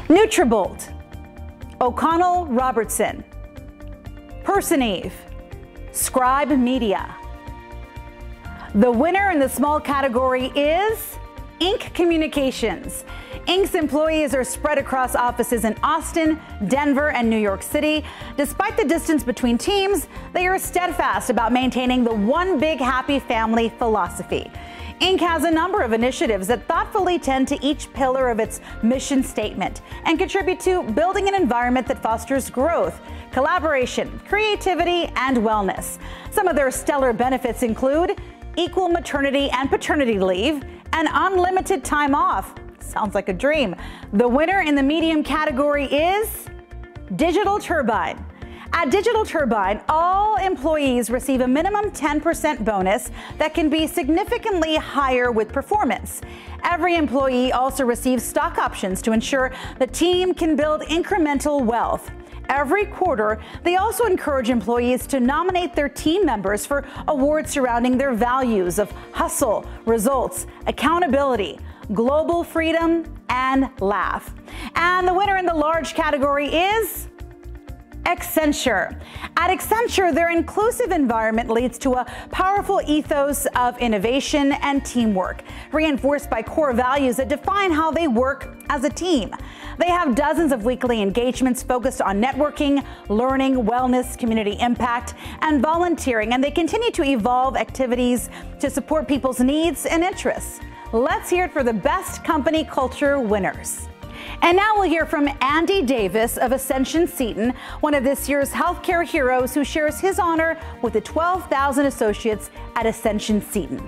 Nutrabolt, O'Connell Robertson, Persieve, Scribe Media. The winner in the small category is Inc. Communications. Inc.'s employees are spread across offices in Austin, Denver, and New York City. Despite the distance between teams, they are steadfast about maintaining the one big happy family philosophy. Inc. has a number of initiatives that thoughtfully tend to each pillar of its mission statement and contribute to building an environment that fosters growth, collaboration, creativity, and wellness. Some of their stellar benefits include equal maternity and paternity leave and unlimited time off. Sounds like a dream. The winner in the medium category is Digital Turbine. At Digital Turbine, all employees receive a minimum 10% bonus that can be significantly higher with performance. Every employee also receives stock options to ensure the team can build incremental wealth. Every quarter, they also encourage employees to nominate their team members for awards surrounding their values of hustle, results, accountability, global freedom, and laugh. And the winner in the large category is Accenture. At Accenture, their inclusive environment leads to a powerful ethos of innovation and teamwork, reinforced by core values that define how they work as a team. They have dozens of weekly engagements focused on networking, learning, wellness, community impact, and volunteering, and they continue to evolve activities to support people's needs and interests. Let's hear it for the best company culture winners. And now we'll hear from Andy Davis of Ascension Seton, one of this year's healthcare heroes who shares his honor with the 12,000 associates at Ascension Seton.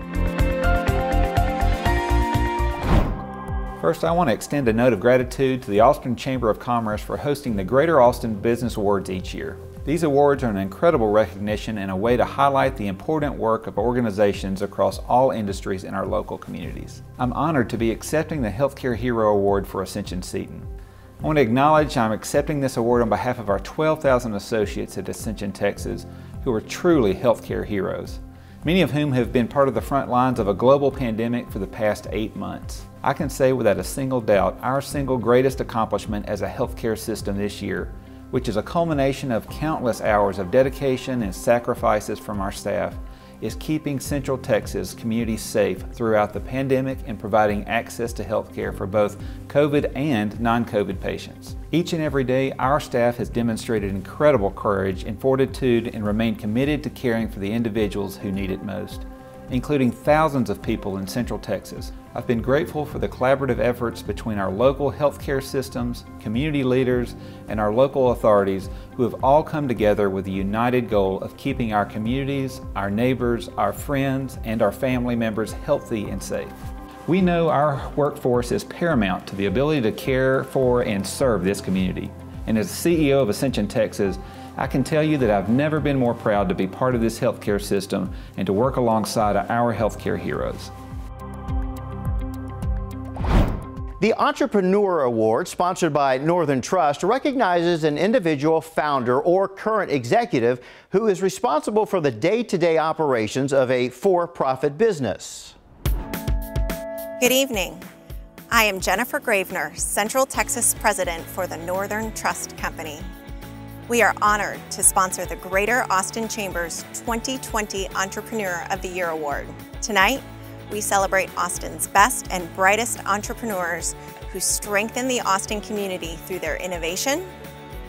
First, I want to extend a note of gratitude to the Austin Chamber of Commerce for hosting the Greater Austin Business Awards each year. These awards are an incredible recognition and a way to highlight the important work of organizations across all industries in our local communities. I'm honored to be accepting the Healthcare Hero Award for Ascension Seton. I want to acknowledge I'm accepting this award on behalf of our 12,000 associates at Ascension, Texas, who are truly healthcare heroes, many of whom have been part of the front lines of a global pandemic for the past 8 months. I can say without a single doubt, our single greatest accomplishment as a healthcare system this year, which is a culmination of countless hours of dedication and sacrifices from our staff, is keeping Central Texas communities safe throughout the pandemic and providing access to health care for both COVID and non-COVID patients. Each and every day, our staff has demonstrated incredible courage and fortitude and remained committed to caring for the individuals who need it most. including thousands of people in Central Texas. I've been grateful for the collaborative efforts between our local healthcare systems, community leaders, and our local authorities who have all come together with the united goal of keeping our communities, our neighbors, our friends, and our family members healthy and safe. We know our workforce is paramount to the ability to care for and serve this community. And as CEO of Ascension Texas, I can tell you that I've never been more proud to be part of this healthcare system and to work alongside our healthcare heroes. The Entrepreneur Award, sponsored by Northern Trust, recognizes an individual founder or current executive who is responsible for the day-to-day operations of a for-profit business. Good evening. I am Jennifer Gravener, Central Texas President for the Northern Trust Company. We are honored to sponsor the Greater Austin Chamber's 2020 Entrepreneur of the Year Award. Tonight, we celebrate Austin's best and brightest entrepreneurs who strengthen the Austin community through their innovation,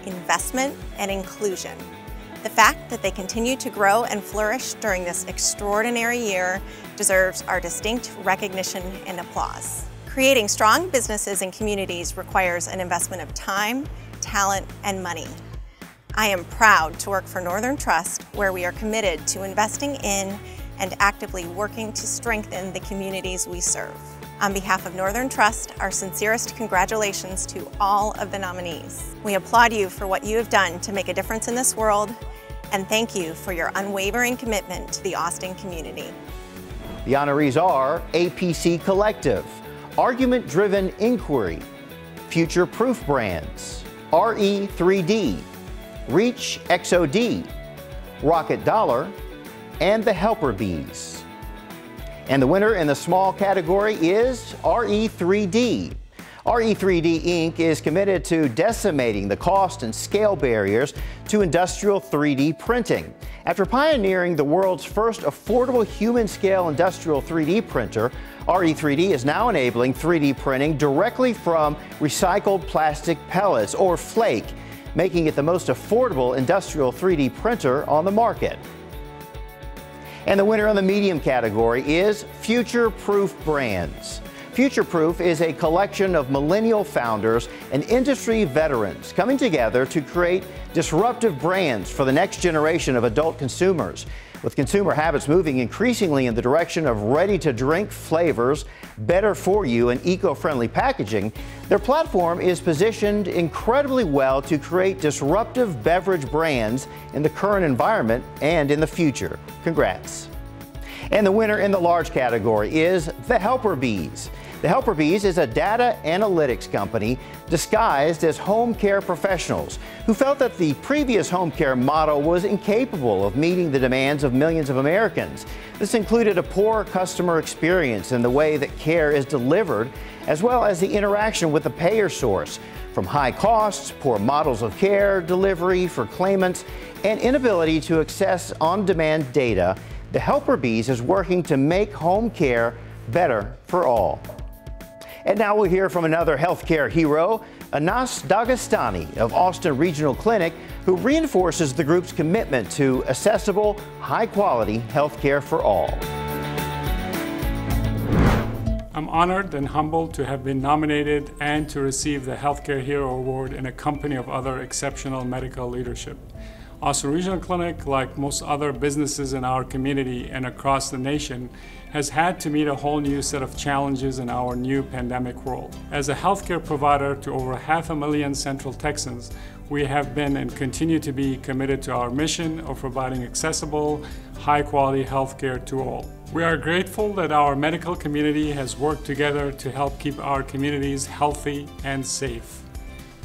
investment, and inclusion. The fact that they continue to grow and flourish during this extraordinary year deserves our distinct recognition and applause. Creating strong businesses and communities requires an investment of time, talent, and money. I am proud to work for Northern Trust, where we are committed to investing in and actively working to strengthen the communities we serve. On behalf of Northern Trust, our sincerest congratulations to all of the nominees. We applaud you for what you have done to make a difference in this world, and thank you for your unwavering commitment to the Austin community. The honorees are APC Collective, Argument Driven Inquiry, Future Proof Brands, RE3D, Reach XOD, Rocket Dollar, and the Helper Bees. And the winner in the small category is RE3D. RE3D Inc. is committed to decimating the cost and scale barriers to industrial 3D printing. After pioneering the world's first affordable human-scale industrial 3D printer, RE3D is now enabling 3D printing directly from recycled plastic pellets, or flake, making it the most affordable industrial 3D printer on the market. And the winner in the medium category is Future Proof Brands. Future Proof is a collection of millennial founders and industry veterans coming together to create disruptive brands for the next generation of adult consumers. With consumer habits moving increasingly in the direction of ready-to-drink flavors, better for you, and eco-friendly packaging, their platform is positioned incredibly well to create disruptive beverage brands in the current environment and in the future. Congrats. And the winner in the large category is the Helper Bees. The Helper Bees is a data analytics company disguised as home care professionals who felt that the previous home care model was incapable of meeting the demands of millions of Americans. This included a poor customer experience in the way that care is delivered, as well as the interaction with the payer source, from high costs, poor models of care delivery for claimants, and inability to access on-demand data. The Helper Bees is working to make home care better for all. And now we'll hear from another healthcare hero, Anas Dagestani of Austin Regional Clinic, who reinforces the group's commitment to accessible, high-quality healthcare for all. I'm honored and humbled to have been nominated and to receive the Healthcare Hero Award in a company of other exceptional medical leadership. Austin Regional Clinic, like most other businesses in our community and across the nation, has had to meet a whole new set of challenges in our new pandemic world. As a healthcare provider to over 500,000 Central Texans, we have been and continue to be committed to our mission of providing accessible, high-quality healthcare to all. We are grateful that our medical community has worked together to help keep our communities healthy and safe.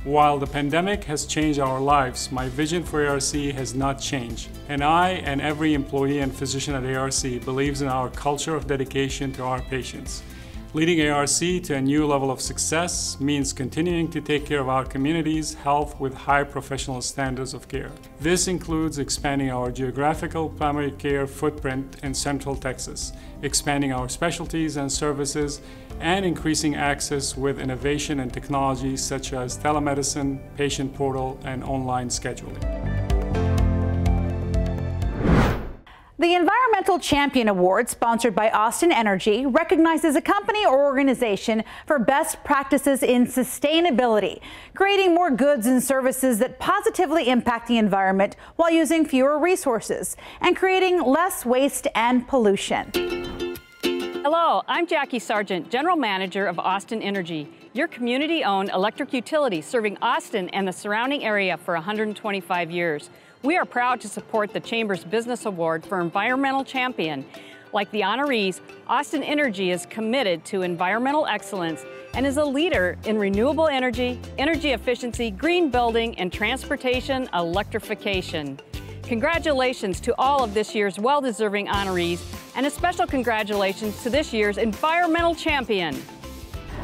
While the pandemic has changed our lives, my vision for ARC has not changed. And I and every employee and physician at ARC believes in our culture of dedication to our patients. Leading ARC to a new level of success means continuing to take care of our community's health with high professional standards of care. This includes expanding our geographical primary care footprint in Central Texas, expanding our specialties and services, and increasing access with innovation and technology such as telemedicine, patient portal, and online scheduling. The environmental Environmental Champion Award, sponsored by Austin Energy, recognizes a company or organization for best practices in sustainability, creating more goods and services that positively impact the environment while using fewer resources and creating less waste and pollution. Hello, I'm Jackie Sargent, General Manager of Austin Energy, your community-owned electric utility serving Austin and the surrounding area for 125 years. We are proud to support the Chamber's Business Award for Environmental Champion. Like the honorees, Austin Energy is committed to environmental excellence and is a leader in renewable energy, energy efficiency, green building, and transportation electrification. Congratulations to all of this year's well-deserving honorees, and a special congratulations to this year's Environmental Champion.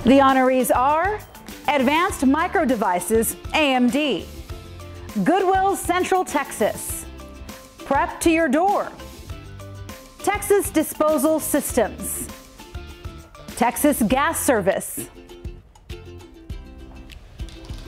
The honorees are Advanced Micro Devices, AMD, Goodwill Central Texas, Prep to Your Door, Texas Disposal Systems, Texas Gas Service.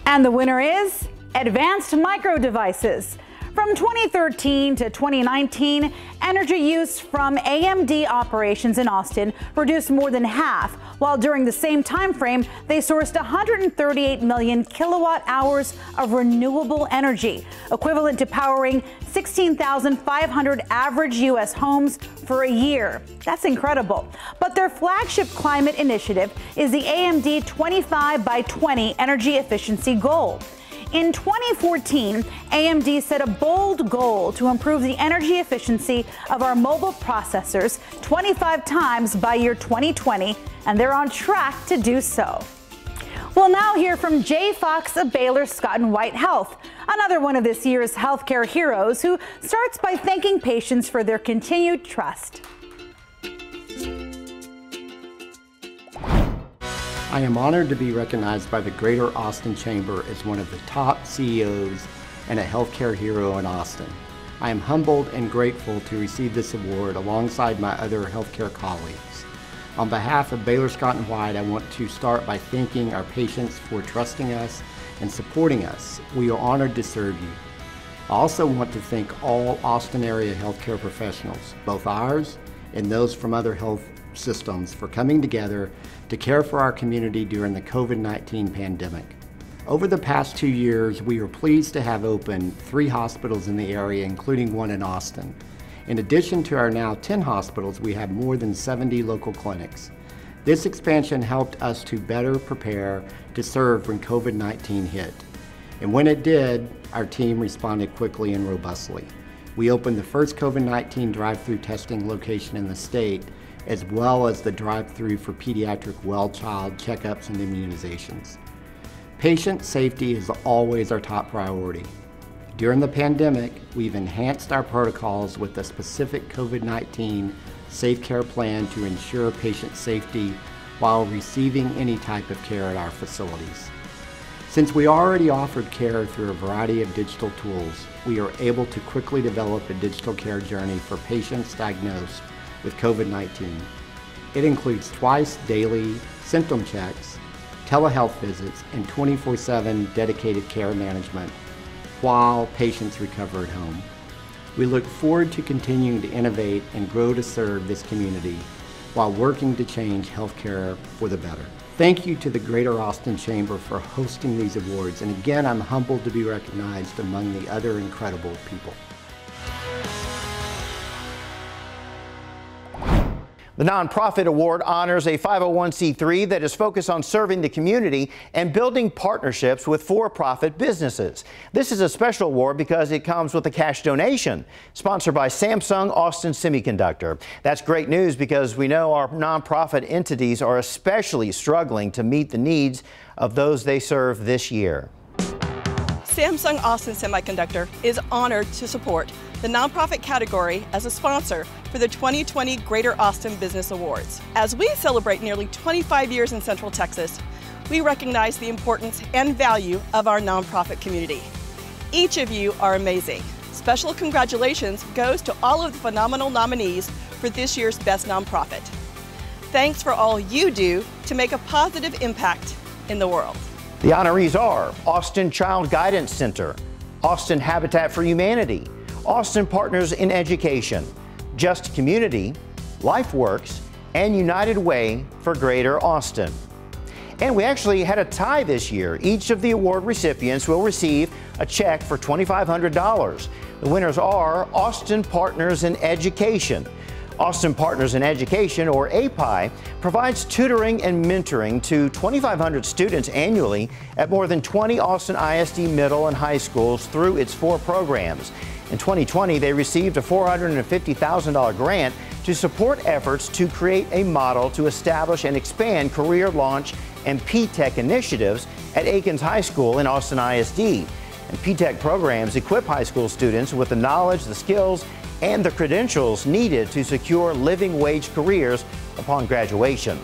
And the winner is Advanced Micro Devices. From 2013 to 2019, energy use from AMD operations in Austin reduced more than half, while during the same time frame, they sourced 138 million kilowatt hours of renewable energy, equivalent to powering 16,500 average U.S. homes for a year. That's incredible. But their flagship climate initiative is the AMD 25 by 20 energy efficiency goal. In 2014, AMD set a bold goal to improve the energy efficiency of our mobile processors 25 times by year 2020, and they're on track to do so. We'll now hear from Jay Fox of Baylor Scott & White Health, another one of this year's healthcare heroes, who starts by thanking patients for their continued trust. I am honored to be recognized by the Greater Austin Chamber as one of the top CEOs and a healthcare hero in Austin. I am humbled and grateful to receive this award alongside my other healthcare colleagues. On behalf of Baylor Scott & White, I want to start by thanking our patients for trusting us and supporting us. We are honored to serve you. I also want to thank all Austin area healthcare professionals, both ours and those from other health systems, for coming together to care for our community during the COVID-19 pandemic. Over the past 2 years, we are pleased to have opened 3 hospitals in the area, including one in Austin. In addition to our now 10 hospitals, we have more than 70 local clinics. This expansion helped us to better prepare to serve when COVID-19 hit. And when it did, our team responded quickly and robustly. We opened the first COVID-19 drive-through testing location in the state, as well as the drive-through for pediatric well child checkups and immunizations. Patient safety is always our top priority. During the pandemic, we've enhanced our protocols with a specific COVID-19 Safe Care plan to ensure patient safety while receiving any type of care at our facilities. Since we already offered care through a variety of digital tools, we are able to quickly develop a digital care journey for patients diagnosed with COVID-19. It includes twice daily symptom checks, telehealth visits, and 24/7 dedicated care management while patients recover at home. We look forward to continuing to innovate and grow to serve this community while working to change healthcare for the better. Thank you to the Greater Austin Chamber for hosting these awards, and again, I'm humbled to be recognized among the other incredible people. The Nonprofit Award honors a 501c3 that is focused on serving the community and building partnerships with for-profit businesses. This is a special award because it comes with a cash donation, sponsored by Samsung Austin Semiconductor. That's great news because we know our nonprofit entities are especially struggling to meet the needs of those they serve this year. Samsung Austin Semiconductor is honored to support the nonprofit category as a sponsor for the 2020 Greater Austin Business Awards. As we celebrate nearly 25 years in Central Texas, we recognize the importance and value of our nonprofit community. Each of you are amazing. Special congratulations goes to all of the phenomenal nominees for this year's Best Nonprofit. Thanks for all you do to make a positive impact in the world. The honorees are Austin Child Guidance Center, Austin Habitat for Humanity, Austin Partners in Education, Just Community, LifeWorks, and United Way for Greater Austin. And we actually had a tie this year. Each of the award recipients will receive a check for $2,500. The winners are Austin Partners in Education. Austin Partners in Education, or API, provides tutoring and mentoring to 2,500 students annually at more than 20 Austin ISD middle and high schools through its 4 programs. In 2020, they received a $450,000 grant to support efforts to create a model to establish and expand career launch and P-TECH initiatives at Aikens High School in Austin ISD. And P-TECH programs equip high school students with the knowledge, the skills, and the credentials needed to secure living wage careers upon graduation.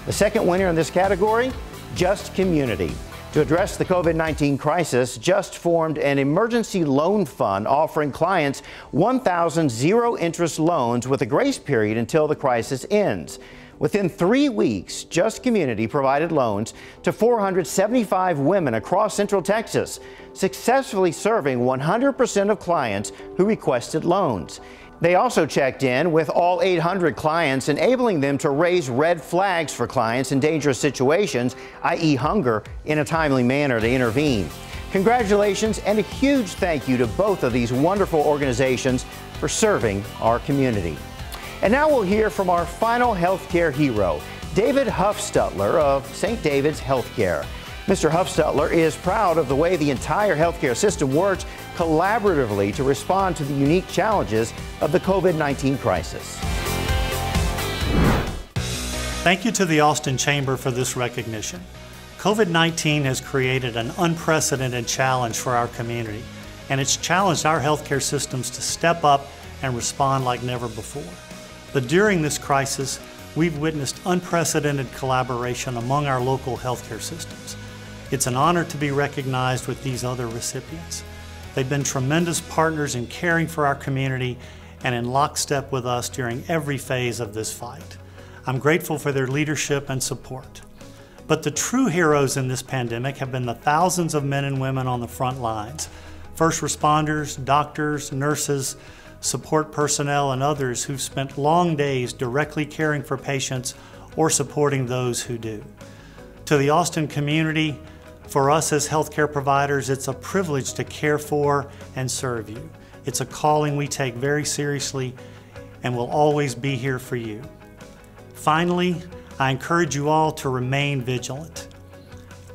The second winner in this category, Just Community. To address the COVID-19 crisis, Just formed an emergency loan fund offering clients 1,000 zero-interest loans with a grace period until the crisis ends. Within 3 weeks, Just Community provided loans to 475 women across Central Texas, successfully serving 100% of clients who requested loans. They also checked in with all 800 clients, enabling them to raise red flags for clients in dangerous situations, i.e. hunger, in a timely manner to intervene. Congratulations and a huge thank you to both of these wonderful organizations for serving our community. And now we'll hear from our final healthcare hero, David Huffstutler of St. David's Healthcare. Mr. Huffstutler is proud of the way the entire healthcare system works collaboratively to respond to the unique challenges of the COVID-19 crisis. Thank you to the Austin Chamber for this recognition. COVID-19 has created an unprecedented challenge for our community, and it's challenged our healthcare systems to step up and respond like never before. But during this crisis, we've witnessed unprecedented collaboration among our local healthcare systems. It's an honor to be recognized with these other recipients. They've been tremendous partners in caring for our community and in lockstep with us during every phase of this fight. I'm grateful for their leadership and support. But the true heroes in this pandemic have been the thousands of men and women on the front lines, first responders, doctors, nurses, support personnel, and others who've spent long days directly caring for patients or supporting those who do. To the Austin community, for us as healthcare providers, it's a privilege to care for and serve you. It's a calling we take very seriously and will always be here for you. Finally, I encourage you all to remain vigilant.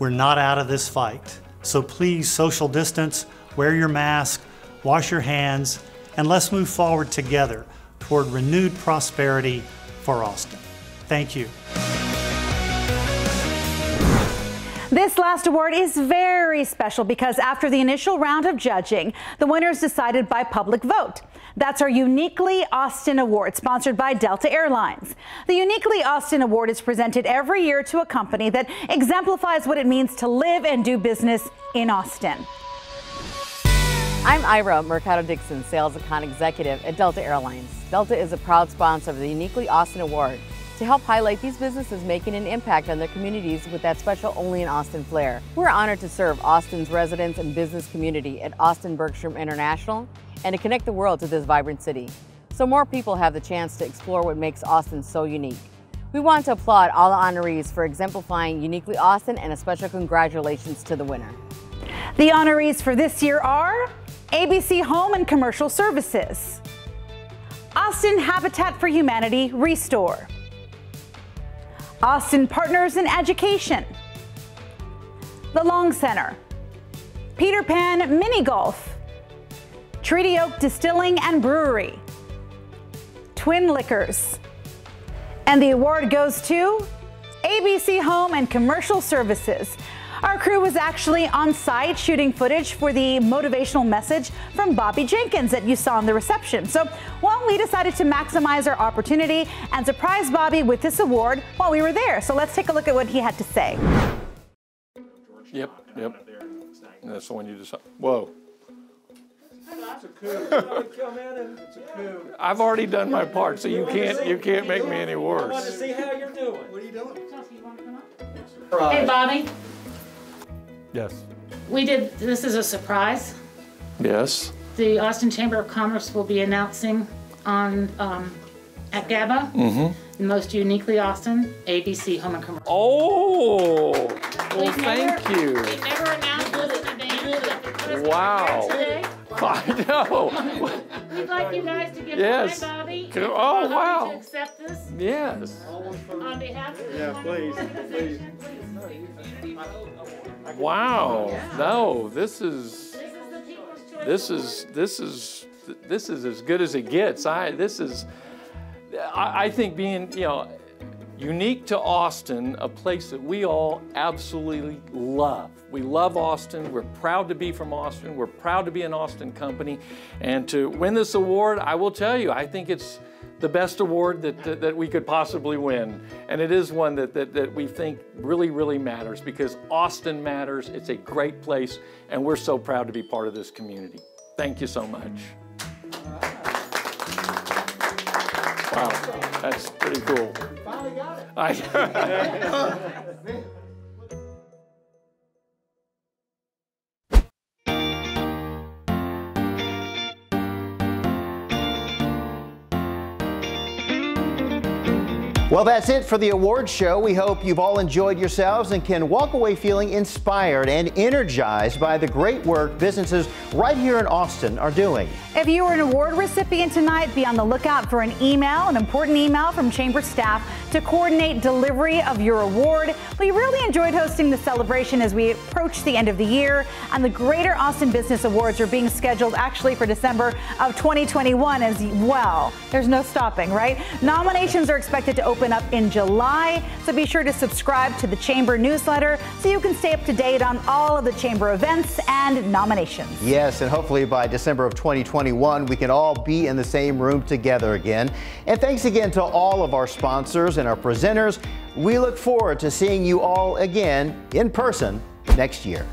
We're not out of this fight, so please social distance, wear your mask, wash your hands, and let's move forward together toward renewed prosperity for Austin. Thank you. This last award is very special because after the initial round of judging, the winners decided by public vote. That's our Uniquely Austin Award, sponsored by Delta Airlines. The Uniquely Austin Award is presented every year to a company that exemplifies what it means to live and do business in Austin. I'm Ira Mercado-Dixon, Sales Account Executive at Delta Airlines. Delta is a proud sponsor of the Uniquely Austin Award to help highlight these businesses making an impact on their communities with that special only in Austin flair. We're honored to serve Austin's residents and business community at Austin Bergstrom International and to connect the world to this vibrant city, so more people have the chance to explore what makes Austin so unique. We want to applaud all the honorees for exemplifying Uniquely Austin, and a special congratulations to the winner. The honorees for this year are ABC Home and Commercial Services, Austin Habitat for Humanity Restore, Austin Partners in Education, The Long Center, Peter Pan Mini Golf, Treaty Oak Distilling and Brewery, Twin Liquors, and the award goes to ABC Home and Commercial Services. Our crew was actually on site shooting footage for the motivational message from Bobby Jenkins that you saw in the reception. So, well, we decided to maximize our opportunity and surprise Bobby with this award while we were there. So let's take a look at what he had to say. Yep. That's the one you decided. Whoa. It's a coup. Come in and it's a coup. I've already done my part, so you can't make me any I want to worse. see how you're doing. What are you doing? Hey, Bobby. Yes. This is a surprise. Yes. The Austin Chamber of Commerce will be announcing on at GABA. Mm-hmm. Most uniquely Austin, ABC Home and Commercial. Oh, well, thank you. We never announced this in advance. Wow. Today. I know. We'd like you guys to give Yes. my Bobby Oh, wow. to accept this Yes. on behalf of Yeah, please, organization. Wow. Yeah. No, this is as good as it gets. I think being, unique to Austin, a place that we all absolutely love. We love Austin. We're proud to be from Austin. We're proud to be an Austin company. And to win this award, I will tell you, I think it's the best award that we could possibly win. And it is one that we think really, really matters because Austin matters. It's a great place, and we're so proud to be part of this community. Thank you so much. Wow, that's pretty cool. Finally got it. Well, that's it for the awards show. We hope you've all enjoyed yourselves and can walk away feeling inspired and energized by the great work businesses right here in Austin are doing. If you were an award recipient tonight, be on the lookout for an important email from Chamber staff to coordinate delivery of your award. We really enjoyed hosting the celebration as we approach the end of the year, and the Greater Austin Business Awards are being scheduled actually for December of 2021 as well. There's no stopping, right? Nominations are expected to open up in July, so be sure to subscribe to the Chamber newsletter so you can stay up to date on all of the Chamber events and nominations. Yes, and hopefully by December of 2021, we can all be in the same room together again. And thanks again to all of our sponsors and our presenters. We look forward to seeing you all again in person next year.